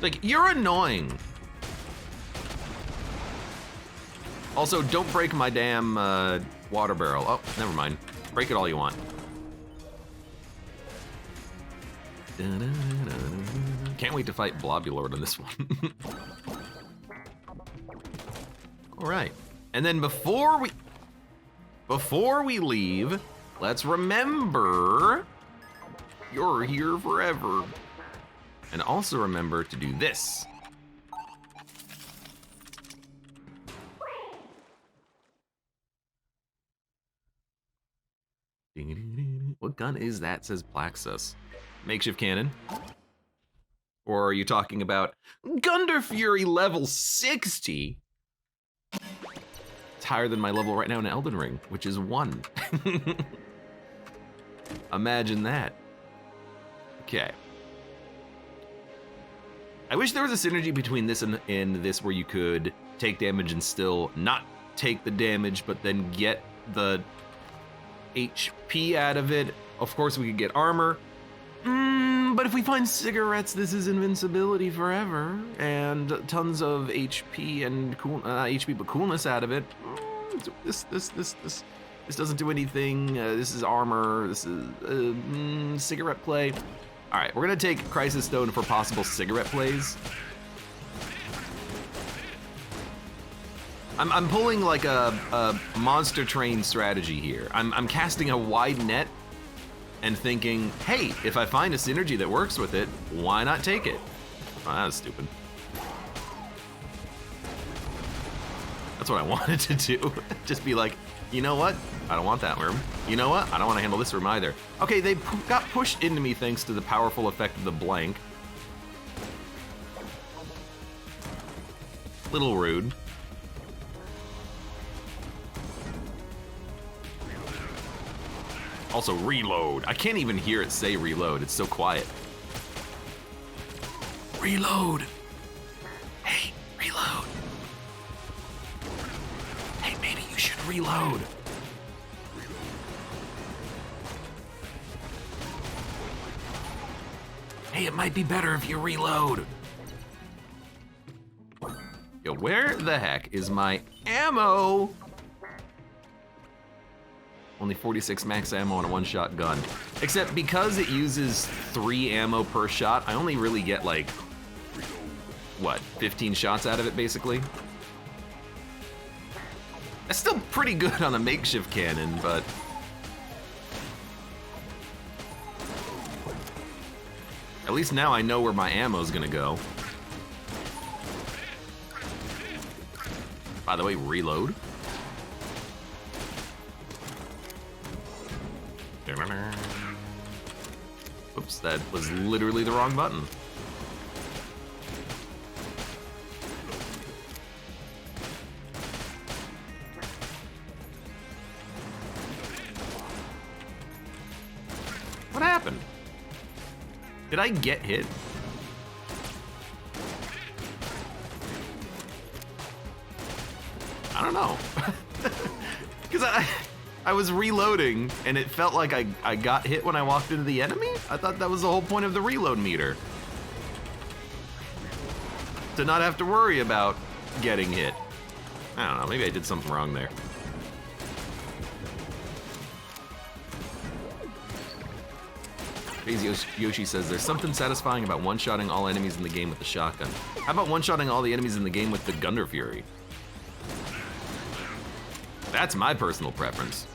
Like, you're annoying. Also, don't break my damn water barrel. Oh, never mind. Break it all you want. Can't wait to fight Blobulord on this one. All right. And then before we leave, let's remember you're here forever. And also remember to do this. What gun is that, says Plaxus? Makeshift cannon? Or are you talking about Gunder Fury level 60? It's higher than my level right now in Elden Ring, which is 1. Imagine that. Okay. I wish there was a synergy between this and this where you could take damage and still not take the damage, but then get the HP out of it. Of course, we could get armor. But if we find cigarettes, this is invincibility forever, and tons of HP and cool, HP but coolness out of it. This doesn't do anything. This is armor. This is cigarette play. All right, we're gonna take Crisis Stone for possible cigarette plays. I'm pulling like a monster train strategy here. I'm casting a wide net and thinking, hey, if I find a synergy that works with it, why not take it? Oh, that was stupid. That's what I wanted to do. Just be like, you know what? I don't want that room. You know what? I don't want to handle this room either. Okay, they got pushed into me thanks to the powerful effect of the blank. Little rude. Also, reload. I can't even hear it say reload. It's so quiet. Reload. Hey, reload. Hey, maybe you should reload. Hey, it might be better if you reload. Yo, where the heck is my ammo? Only 46 max ammo on a one-shot gun. Except because it uses 3 ammo per shot, I only really get like, what, 15 shots out of it basically? That's still pretty good on a makeshift cannon, but... at least now I know where my ammo's gonna go. By the way, reload. Oops, that was literally the wrong button. What happened? Did I get hit? I don't know. Because I was reloading and it felt like I got hit when I walked into the enemy? I thought that was the whole point of the reload meter. To not have to worry about getting hit. I don't know, maybe I did something wrong there. Crazy Yoshi says, there's something satisfying about one-shotting all enemies in the game with the shotgun. How about one-shotting all the enemies in the game with the Gunder Fury? That's my personal preference.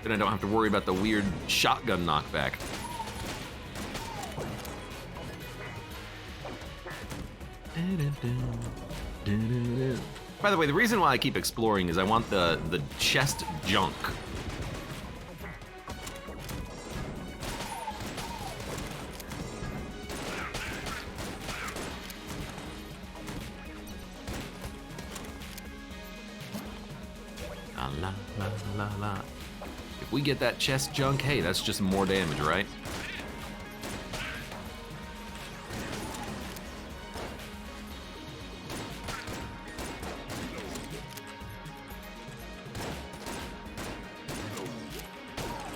Then I don't have to worry about the weird shotgun knockback. By the way, the reason why I keep exploring is I want the chest junk. La la la la. If we get that chest junk, hey, that's just more damage, right?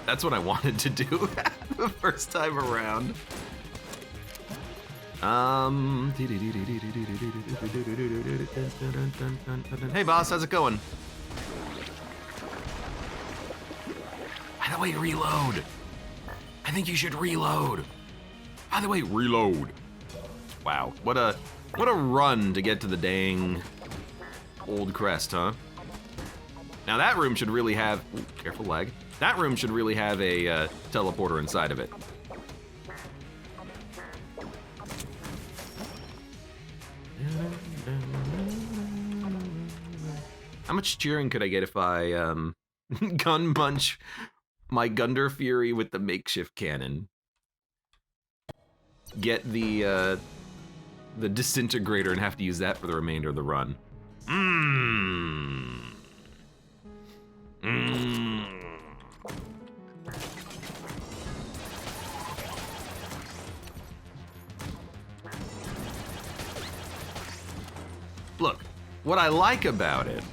That's what I wanted to do the first time around. Hey boss, how's it going? By the way, reload. I think you should reload. By the way, reload. Wow, what a run to get to the dang old crest, huh? Now that room should really have, ooh, careful lag. That room should really have a teleporter inside of it. How much cheering could I get if I gun punch my Gunder Fury with the makeshift cannon. Get the disintegrator and have to use that for the remainder of the run. Look, what I like about it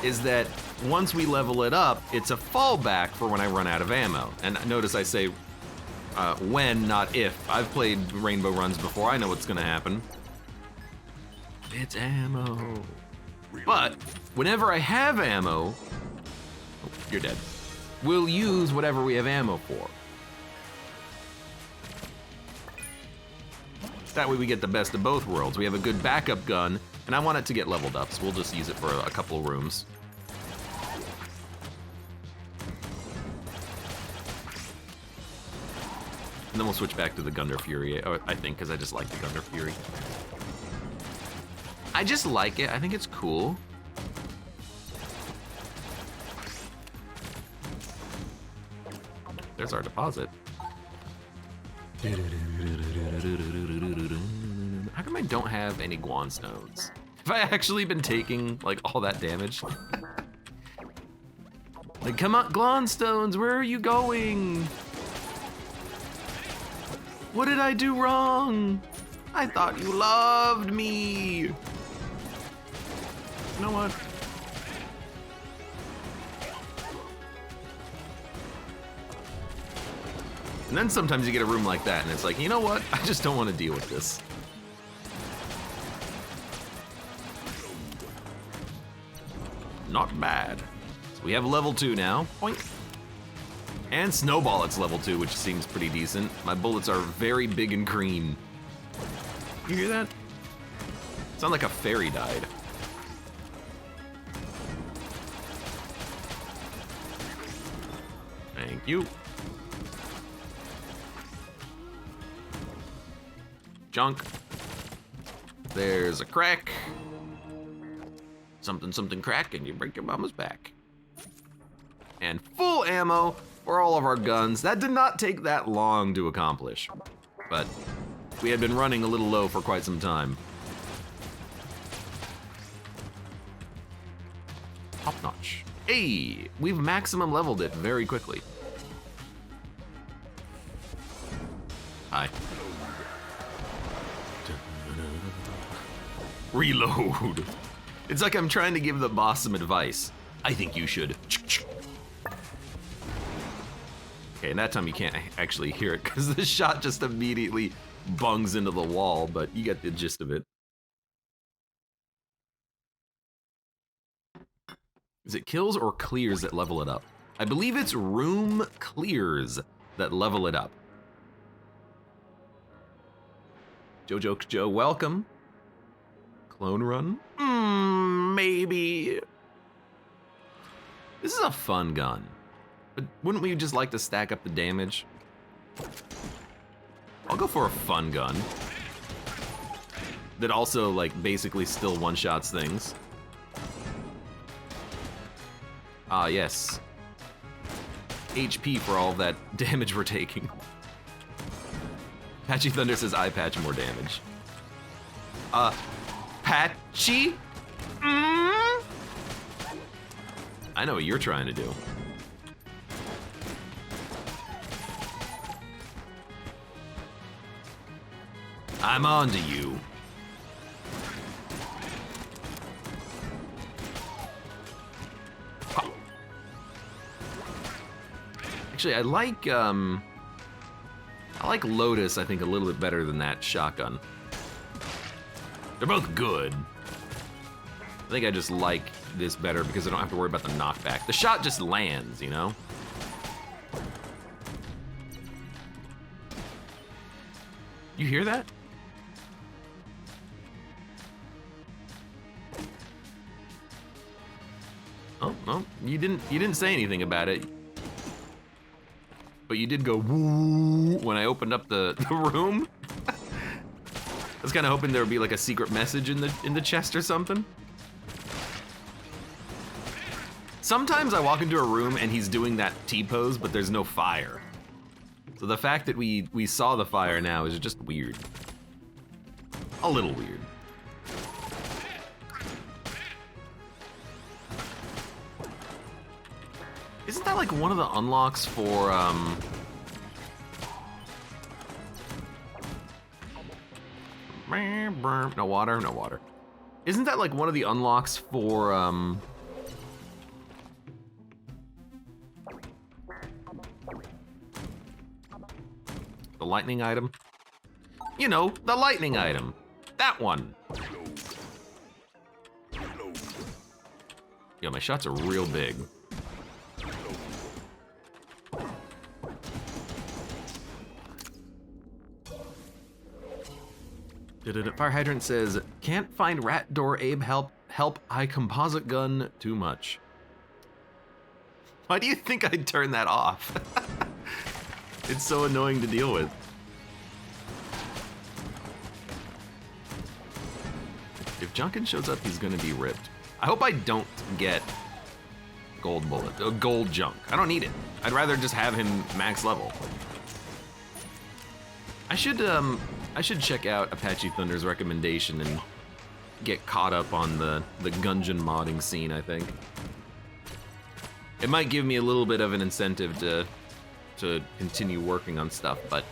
is that once we level it up, it's a fallback for when I run out of ammo. And notice I say when, not if. I've played Rainbow runs before, I know what's gonna happen. It's ammo. But whenever I have ammo, oh, you're dead. We'll use whatever we have ammo for. That way we get the best of both worlds. We have a good backup gun, and I want it to get leveled up, so we'll just use it for a couple of rooms. And then we'll switch back to the Gunder Fury, I think, because I just like the Gunder Fury. I just like it. I think it's cool. There's our deposit. How come I don't have any Guan stones? Have I actually been taking like all that damage? Like, come on, Guan stones, where are you going? What did I do wrong? I thought you loved me. You know what? And then sometimes you get a room like that and it's like, you know what? I just don't want to deal with this. Not bad. So we have level 2 now. Point. And Snowball, it's level 2, which seems pretty decent. My bullets are very big and green. You hear that? Sound like a fairy died. Thank you. Junk. There's a crack. Something, something crack, and you break your mama's back. And full ammo for all of our guns. That did not take that long to accomplish, but we had been running a little low for quite some time. Top notch. Hey, we've maximum leveled it very quickly. Hi. Reload. It's like I'm trying to give the boss some advice. I think you should. Okay, and that time you can't actually hear it because the shot just immediately bungs into the wall, but you get the gist of it. Is it kills or clears that level it up? I believe it's room clears that level it up. Jojo Joe, welcome. Clone run? Maybe. This is a fun gun. But wouldn't we just like to stack up the damage? I'll go for a fun gun. That also, like, basically still one-shots things. Ah, yes. HP for all that damage we're taking. Patchy Thunder says I patch more damage. Patchy? I know what you're trying to do. I'm on to you. Pop. Actually, I like Lotus, I think, a little bit better than that shotgun. They're both good. I think I just like this better because I don't have to worry about the knockback. The shot just lands, you know? You hear that? Oh, no, you didn't say anything about it. But you did go woo when I opened up the room. I was kind of hoping there would be like a secret message in the chest or something. Sometimes I walk into a room and he's doing that T-pose, but there's no fire. So the fact that we saw the fire now is just weird. A little weird. Isn't that like one of the unlocks for, no water, no water. Isn't that like one of the unlocks for, the lightning item? You know, the lightning item. That one. Yo, my shots are real big. Fire hydrant says, can't find rat door, Abe, help, I composite gun too much. Why do you think I'd turn that off? It's so annoying to deal with. If Junkin shows up, he's gonna be ripped. I hope I don't get gold bullet, gold junk. I don't need it. I'd rather just have him max level. I should check out Apache Thunder's recommendation and get caught up on the Gungeon modding scene, I think. It might give me a little bit of an incentive to continue working on stuff, but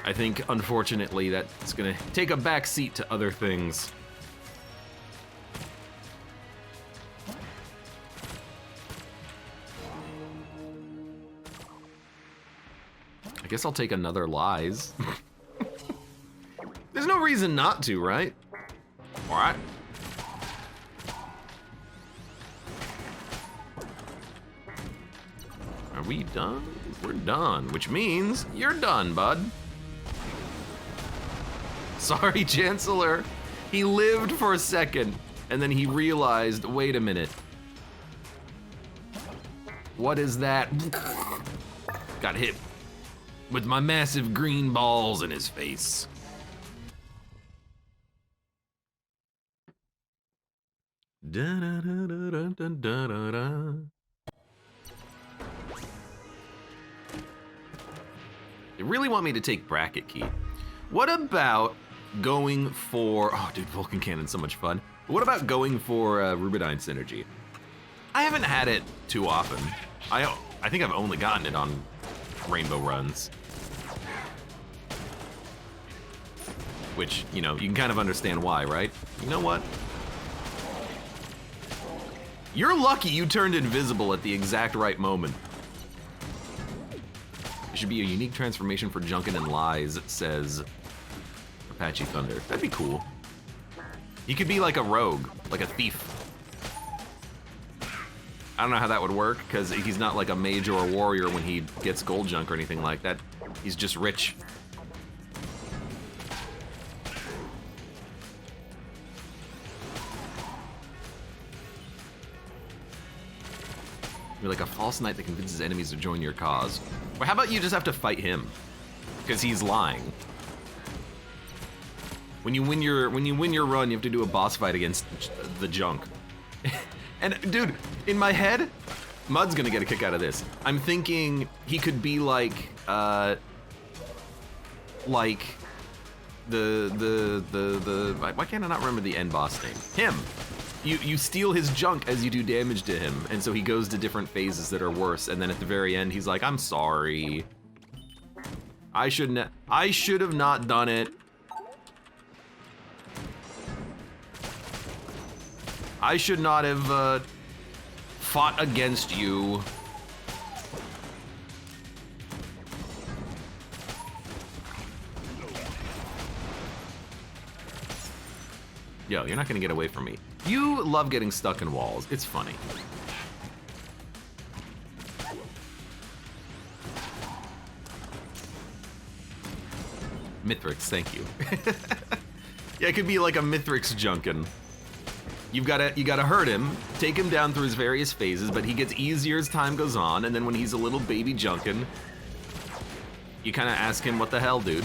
I think, unfortunately, that's gonna take a back seat to other things. I guess I'll take another lies. There's no reason not to, right? All right. Are we done? We're done, which means you're done, bud. Sorry, Chancellor. He lived for a second, and then he realized, wait a minute. What is that? Got hit with my massive green balls in his face. Da da da da da da da da. They really want me to take bracket key. What about going for, oh dude, Vulcan Cannon's so much fun. What about going for Rubidyne Synergy? I haven't had it too often. I think I've only gotten it on Rainbow runs. Which, you know, you can kind of understand why, right? You know what? You're lucky you turned invisible at the exact right moment. It should be a unique transformation for Junkin and Lies, says Apache Thunder. That'd be cool. He could be like a rogue, like a thief. I don't know how that would work, because he's not like a mage or a warrior when he gets gold junk or anything like that. He's just rich. You're like a false knight that convinces enemies to join your cause. Or how about you just have to fight him? Because he's lying. When you win your run, you have to do a boss fight against the junk. And dude, in my head, Mud's gonna get a kick out of this. I'm thinking he could be like the why can't I not remember the end boss name? Him. You steal his junk as you do damage to him, and so he goes to different phases that are worse, and then at the very end he's like, I'm sorry. I should have not done it. I should not have fought against you. Yo, you're not gonna get away from me. You love getting stuck in walls. It's funny. Mithrix, thank you. Yeah, it could be like a Mithrix Junkin. You gotta hurt him, take him down through his various phases, but he gets easier as time goes on, and then when he's a little baby Junkin, you kinda ask him, what the hell, dude?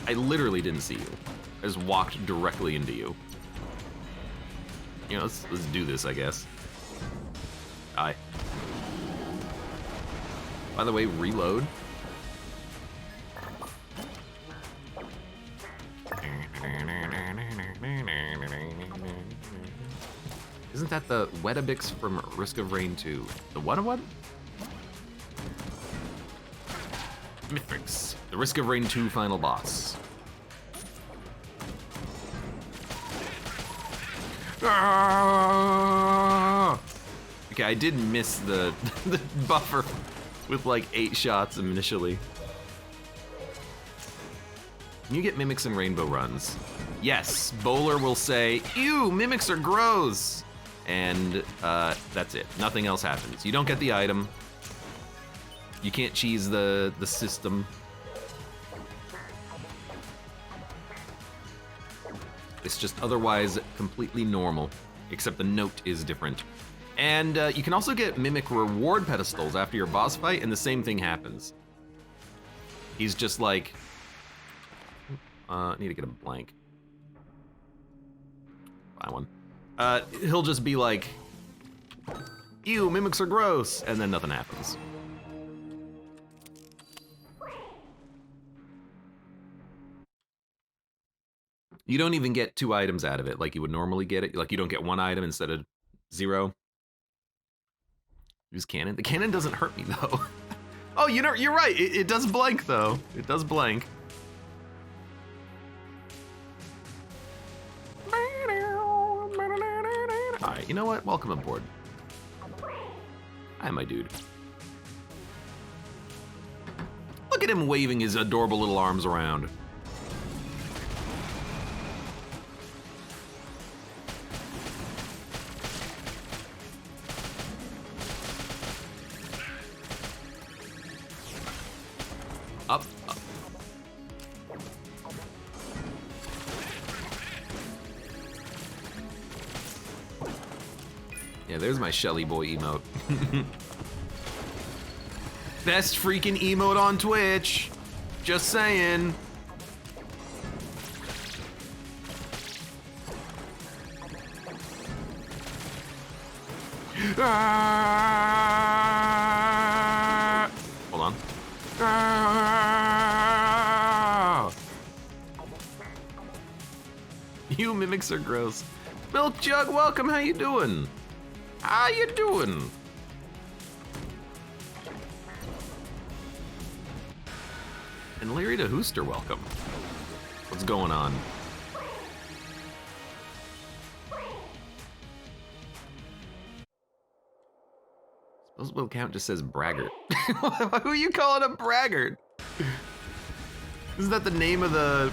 I literally didn't see you. I just walked directly into you. You know, let's do this, I guess. Die. By the way, reload. Isn't that the Wetabix from Risk of Rain 2? The what? Mythrix, the Risk of Rain 2 final boss. Ah! Okay, I did miss the buffer with like 8 shots initially. Can you get mimics in rainbow runs? Yes, Bowler will say, ew, mimics are gross. And that's it, nothing else happens. You don't get the item. You can't cheese the system. It's just otherwise completely normal, except the note is different. And you can also get Mimic reward pedestals after your boss fight, and the same thing happens. He's just like, need to get a blank. Buy one. He'll just be like, ew, mimics are gross, and then nothing happens. You don't even get 2 items out of it like you would normally get it. Like you don't get 1 item instead of 0. Use cannon. The cannon doesn't hurt me though. Oh, you know, you're right. It does blank though. It does blank. All right, you know what? Welcome aboard. Hi, my dude. Look at him waving his adorable little arms around. Up, up. Yeah, there's my Shelly Boy emote. Best freaking emote on Twitch. Just saying. Ah! Hold on. Ah! You mimics are gross. Milk Jug, welcome. How you doing? How you doing? And Larry the Hooster, welcome. What's going on? Disposable account just says braggart. Who are you calling a braggart? Isn't that the name of the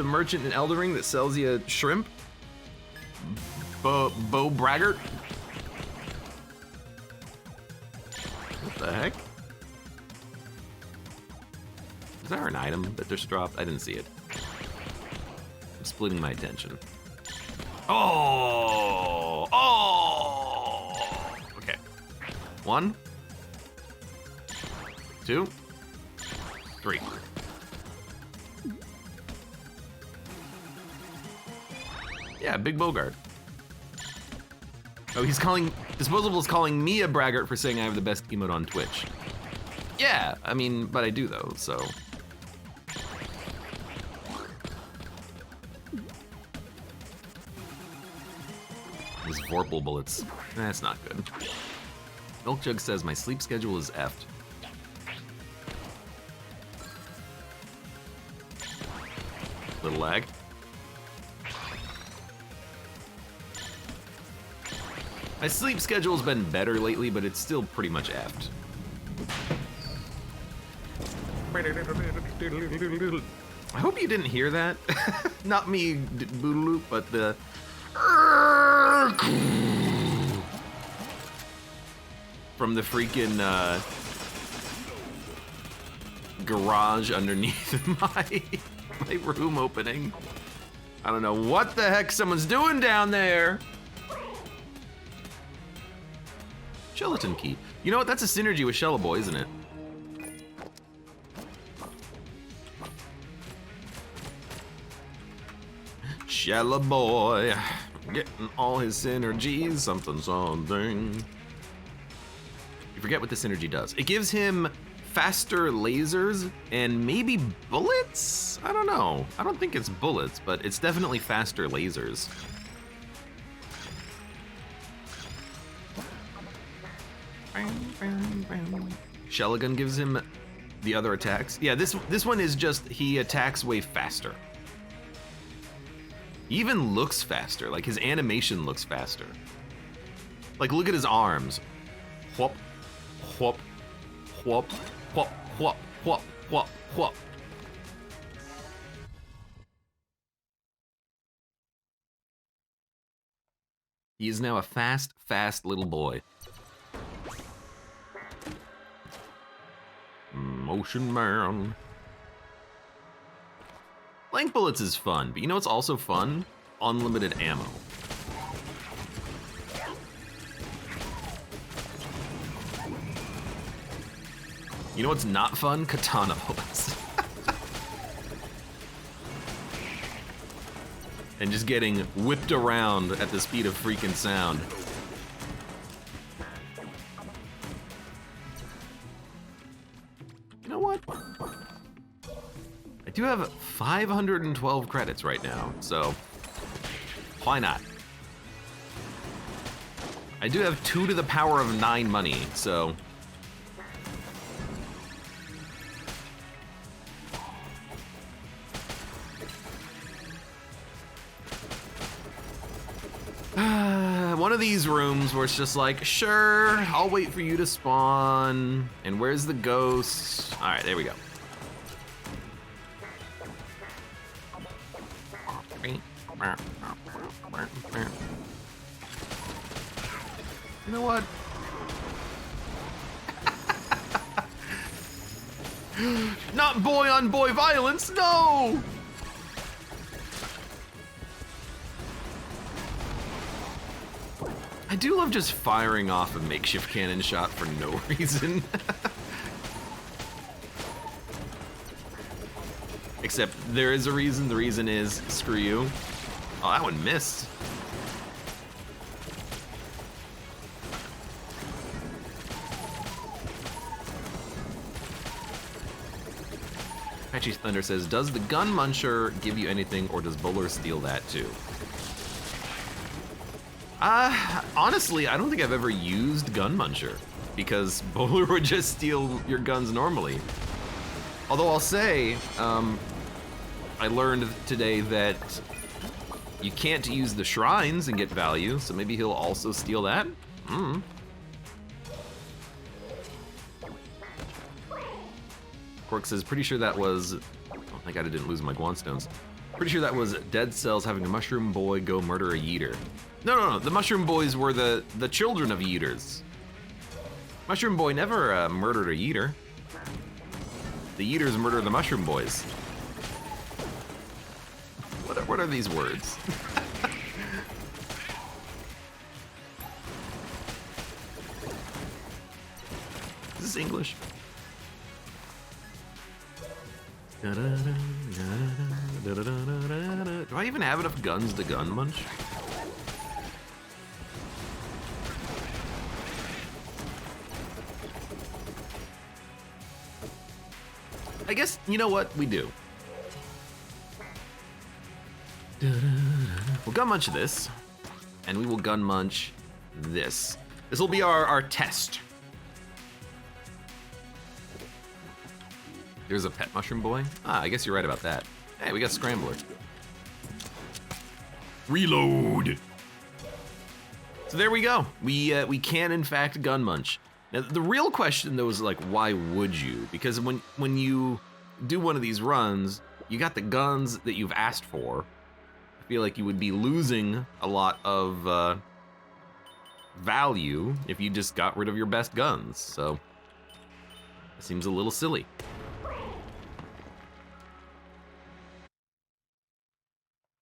merchant in Elden Ring that sells you shrimp? Bo Braggart? What the heck? Is there an item that just dropped? I didn't see it. I'm splitting my attention. Oh! Oh! Okay. 1, 2, 3. Yeah, Big Bogart. Oh, he's calling... Disposable's calling me a braggart for saying I have the best emote on Twitch. Yeah, I mean, but I do though, so... These Vorpal bullets. That's not good. Milk Jug says my sleep schedule is effed. Little lag. My sleep schedule's been better lately, but it's still pretty much effed. I hope you didn't hear that. Not me, Boodaloop, but the... From the freaking garage underneath my room opening. I don't know what the heck someone's doing down there. Gelatin key. You know what? That's a synergy with Shelly Boy, isn't it? Shella boy, getting all his synergies, something. You forget what this synergy does. It gives him faster lasers and maybe bullets? I don't know. I don't think it's bullets, but it's definitely faster lasers. Chillin gives him the other attacks. Yeah, this one is just he attacks way faster. He even looks faster. Like his animation looks faster. Like look at his arms. Whoop, whoop, whoop, whoop, whoop, whoop, whoop, whoop. He is now a fast little boy. Motion man. Blank bullets is fun, but you know what's also fun? Unlimited ammo. You know what's not fun? Katana bullets. And just getting whipped around at the speed of freaking sound. You know what? I do have 512 credits right now, so why not? I do have 2 to the power of 9 money, so one of these rooms where it's just like, sure, I'll wait for you to spawn. And where's the ghost? All right, there we go. You know what? Not boy on boy violence, no! I do love just firing off a makeshift cannon shot for no reason. Except there is a reason. The reason is, screw you. Oh, that one missed. Patchy Thunder says, does the gun muncher give you anything, or does Bowler steal that too? Honestly, I don't think I've ever used Gun Muncher, because Bowler would just steal your guns normally. Although I'll say, I learned today that you can't use the shrines and get value, so maybe he'll also steal that? Quark says, pretty sure that was, oh thank God I didn't lose my Guanstones. Pretty sure that was Dead Cells having a mushroom boy go murder a yeeter. No, the mushroom boys were the children of yeeters. Mushroom boy never murdered a yeeter. The yeeters murder the mushroom boys. What are these words? Is this English? Do I even have enough guns to gun munch? I guess, you know what? We do. We'll gun munch this, and we will gun munch this. This will be our test. There's a pet mushroom boy? Ah, I guess you're right about that. Hey, we got Scrambler. Reload! So there we go. We can, in fact, gun munch. Now, the real question, though, is like, why would you? Because when you do one of these runs, you got the guns that you've asked for. I feel like you would be losing a lot of value if you just got rid of your best guns. So it seems a little silly.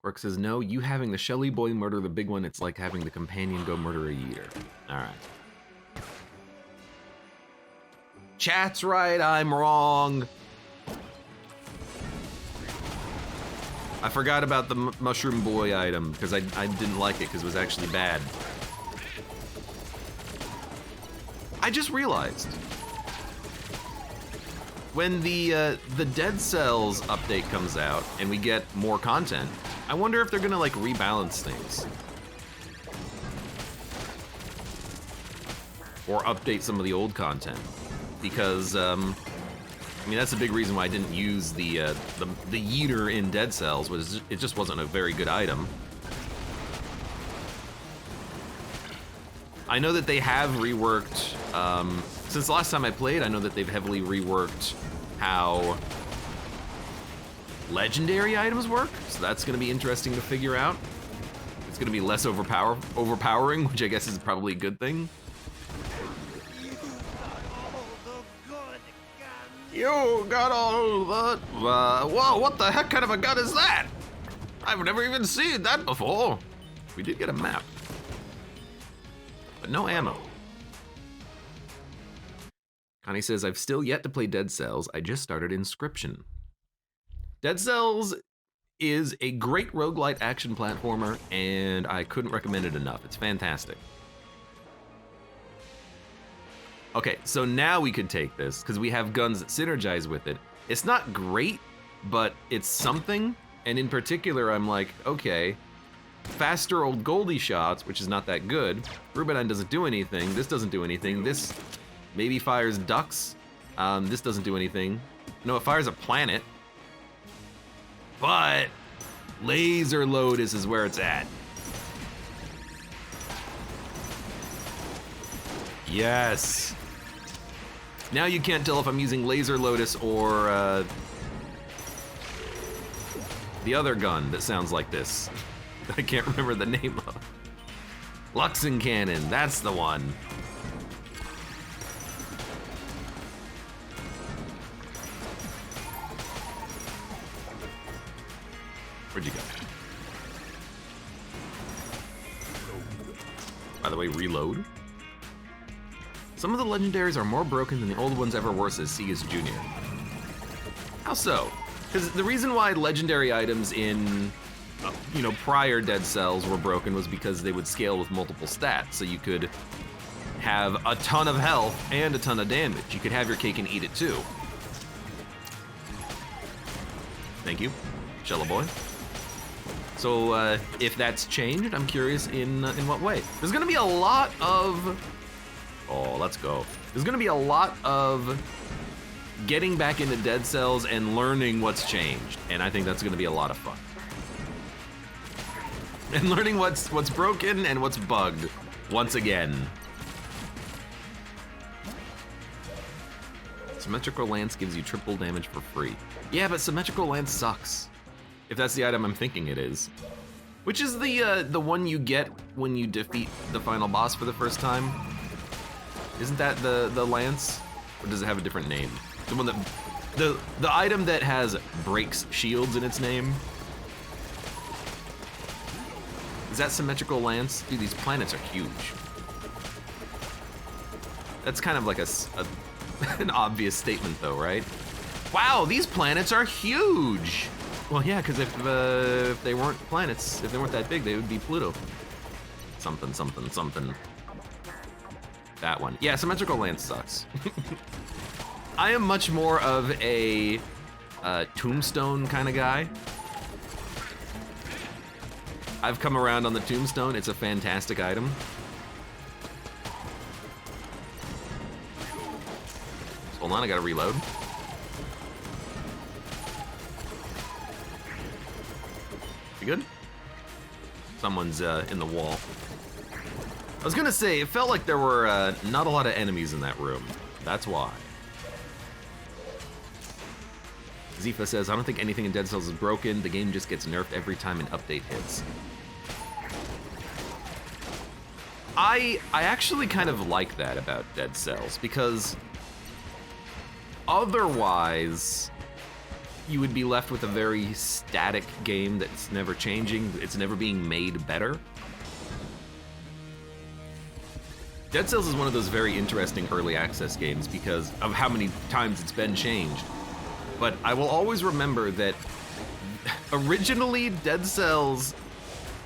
Quark says, no, you having the Shelly boy murder the big one, it's like having the companion go murder a yeeter. All right. Chat's right, I'm wrong. I forgot about the Mushroom Boy item because I didn't like it because it was actually bad. I just realized when the Dead Cells update comes out and we get more content, I wonder if they're gonna like rebalance things or update some of the old content because I mean that's a big reason why I didn't use the Yeeter in Dead Cells was it just wasn't a very good item. I know that they have reworked, since the last time I played, I know that they've heavily reworked how legendary items work, so that's gonna be interesting to figure out. It's gonna be less overpowering, which I guess is probably a good thing. You got all the... whoa, what the heck kind of a gun is that? I've never even seen that before. We did get a map. But no ammo. Connie says, I've still yet to play Dead Cells. I just started Inscription. Dead Cells is a great roguelite action platformer, and I couldn't recommend it enough. It's fantastic. Okay, so now we could take this, because we have guns that synergize with it. It's not great, but it's something, and in particular, I'm like, okay, faster old Goldie shots, which is not that good. Rubinine doesn't do anything. This doesn't do anything. This maybe fires ducks. This doesn't do anything. No, it fires a planet. But Laser Lotus is where it's at. Yes. Now you can't tell if I'm using Laser Lotus or the other gun that sounds like this. I can't remember the name of. Luxon Cannon, that's the one. Where'd you go? By the way, reload. Some of the legendaries are more broken than the old ones ever were, says Segas Jr. How so? Because the reason why legendary items in prior Dead Cells were broken was because they would scale with multiple stats, so you could have a ton of health and a ton of damage. You could have your cake and eat it too. Thank you, Shella Boy. So if that's changed, I'm curious in what way. There's gonna be a lot of, oh, let's go. There's gonna be a lot of getting back into Dead Cells and learning what's changed, and I think that's gonna be a lot of fun. And learning what's broken and what's bugged once again. Symmetrical Lance gives you triple damage for free. Yeah, but Symmetrical Lance sucks. If that's the item I'm thinking it is. Which is the one you get when you defeat the final boss for the first time? Isn't that the Lance? Or does it have a different name? The one that the item that has breaks shields in its name? Is that Symmetrical Lance? Dude, these planets are huge. That's kind of like an obvious statement though, right? Wow, these planets are huge! Well, yeah, because if they weren't planets, if they weren't that big, they would be Pluto. Something, something, something. That one. Yeah, Symmetrical Lance sucks. I am much more of a Tombstone kind of guy. I've come around on the Tombstone. It's a fantastic item. Hold on, I gotta reload. You good? Someone's in the wall. I was gonna say, it felt like there were not a lot of enemies in that room. That's why. Zifa says, I don't think anything in Dead Cells is broken. The game just gets nerfed every time an update hits. I actually kind of like that about Dead Cells, because otherwise you would be left with a very static game that's never changing, it's never being made better. Dead Cells is one of those very interesting early access games because of how many times it's been changed. But I will always remember that Originally, Dead Cells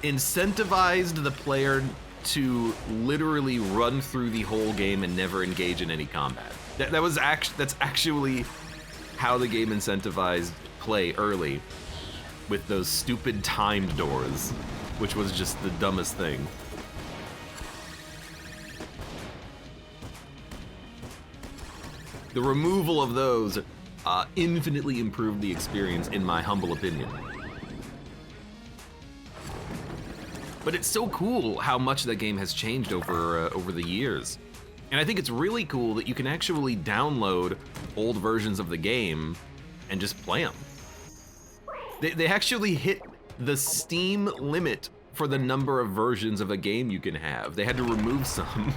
incentivized the player to literally run through the whole game and never engage in any combat. That's actually how the game incentivized play early, with those stupid timed doors, which was just the dumbest thing. The removal of those infinitely improved the experience, in my humble opinion. But it's so cool how much that game has changed over the years. And I think it's really cool that you can actually download old versions of the game and just play them. They actually hit the Steam limit for the number of versions of a game you can have. They had to remove some.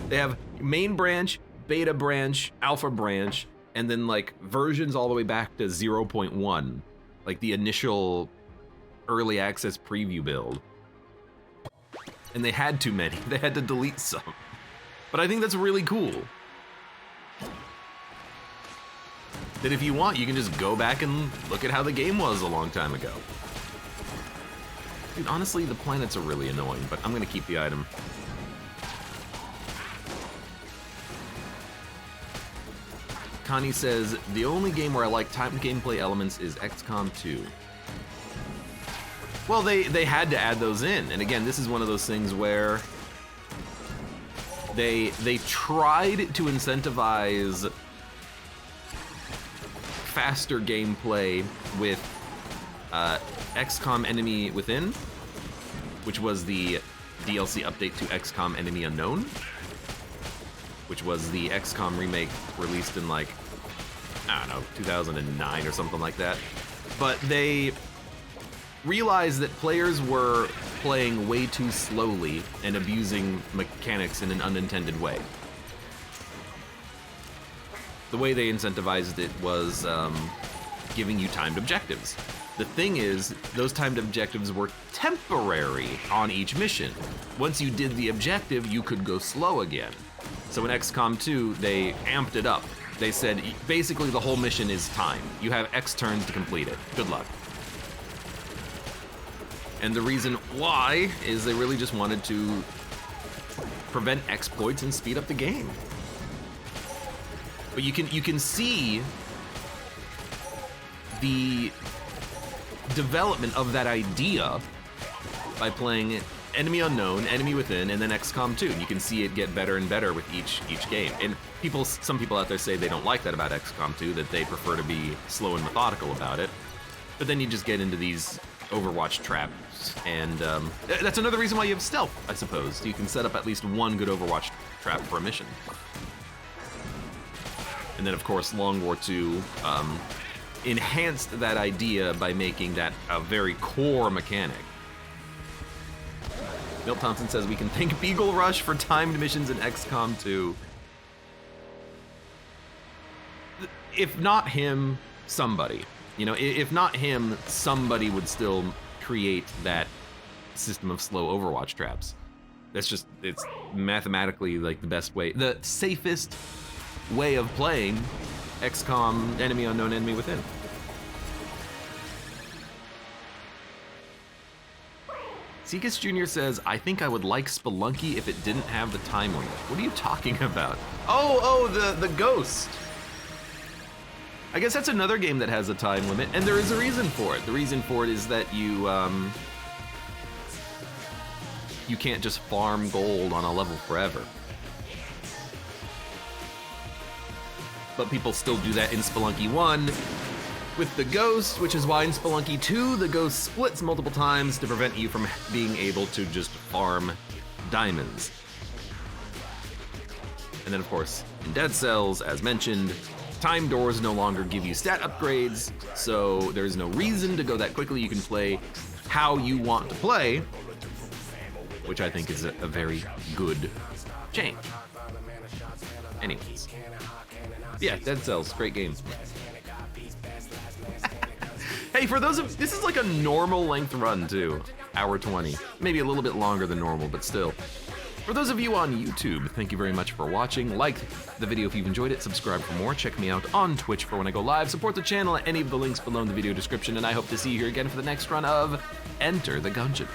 They have main branch, beta branch, alpha branch, and then like versions all the way back to 0.1, like the initial early access preview build. And they had too many. They had to delete some. But I think that's really cool. That if you want, you can just go back and look at how the game was a long time ago. Dude, honestly, the planets are really annoying, but I'm gonna keep the item. Connie says, the only game where I like timed gameplay elements is XCOM 2. Well, they had to add those in, and again, this is one of those things where they tried to incentivize faster gameplay with XCOM Enemy Within, which was the DLC update to XCOM Enemy Unknown, which was the XCOM remake released in like, I don't know, 2009 or something like that. But they realized that players were playing way too slowly and abusing mechanics in an unintended way. The way they incentivized it was giving you timed objectives. The thing is, those timed objectives were temporary on each mission. Once you did the objective, you could go slow again. So in XCOM 2, they amped it up. They said, basically the whole mission is timed. You have X turns to complete it. Good luck. And the reason why is they really just wanted to prevent exploits and speed up the game. But you can see the development of that idea by playing Enemy Unknown, Enemy Within, and then XCOM 2. And you can see it get better and better with each game. And some people out there say they don't like that about XCOM 2, that they prefer to be slow and methodical about it. But then you just get into these Overwatch traps, and that's another reason why you have stealth, I suppose. You can set up at least one good Overwatch trap for a mission. And then, of course, Long War 2 enhanced that idea by making that a very core mechanic. Milt Thompson says we can thank Beagle Rush for timed missions in XCOM 2. If not him, somebody. You know, if not him, somebody would still create that system of slow Overwatch traps. It's mathematically like the best way, the safest way of playing XCOM Enemy Unknown, Enemy Within. Seekus Jr. says, I think I would like Spelunky if it didn't have the time limit. What are you talking about? Oh, the Ghost. I guess that's another game that has a time limit, and there is a reason for it. The reason for it is that you can't just farm gold on a level forever. But people still do that in Spelunky 1 with the Ghost, which is why in Spelunky 2, the Ghost splits multiple times to prevent you from being able to just farm diamonds. And then, of course, in Dead Cells, as mentioned, time doors no longer give you stat upgrades, so there's no reason to go that quickly. You can play how you want to play, which I think is a very good change. Anyways. Yeah, Dead Cells, great game. Hey, for those of, this is like a normal length run too, hour 20. Maybe a little bit longer than normal, but still. For those of you on YouTube, thank you very much for watching. Like the video if you've enjoyed it, subscribe for more, check me out on Twitch for when I go live, support the channel at any of the links below in the video description, and I hope to see you here again for the next run of Enter the Gungeon.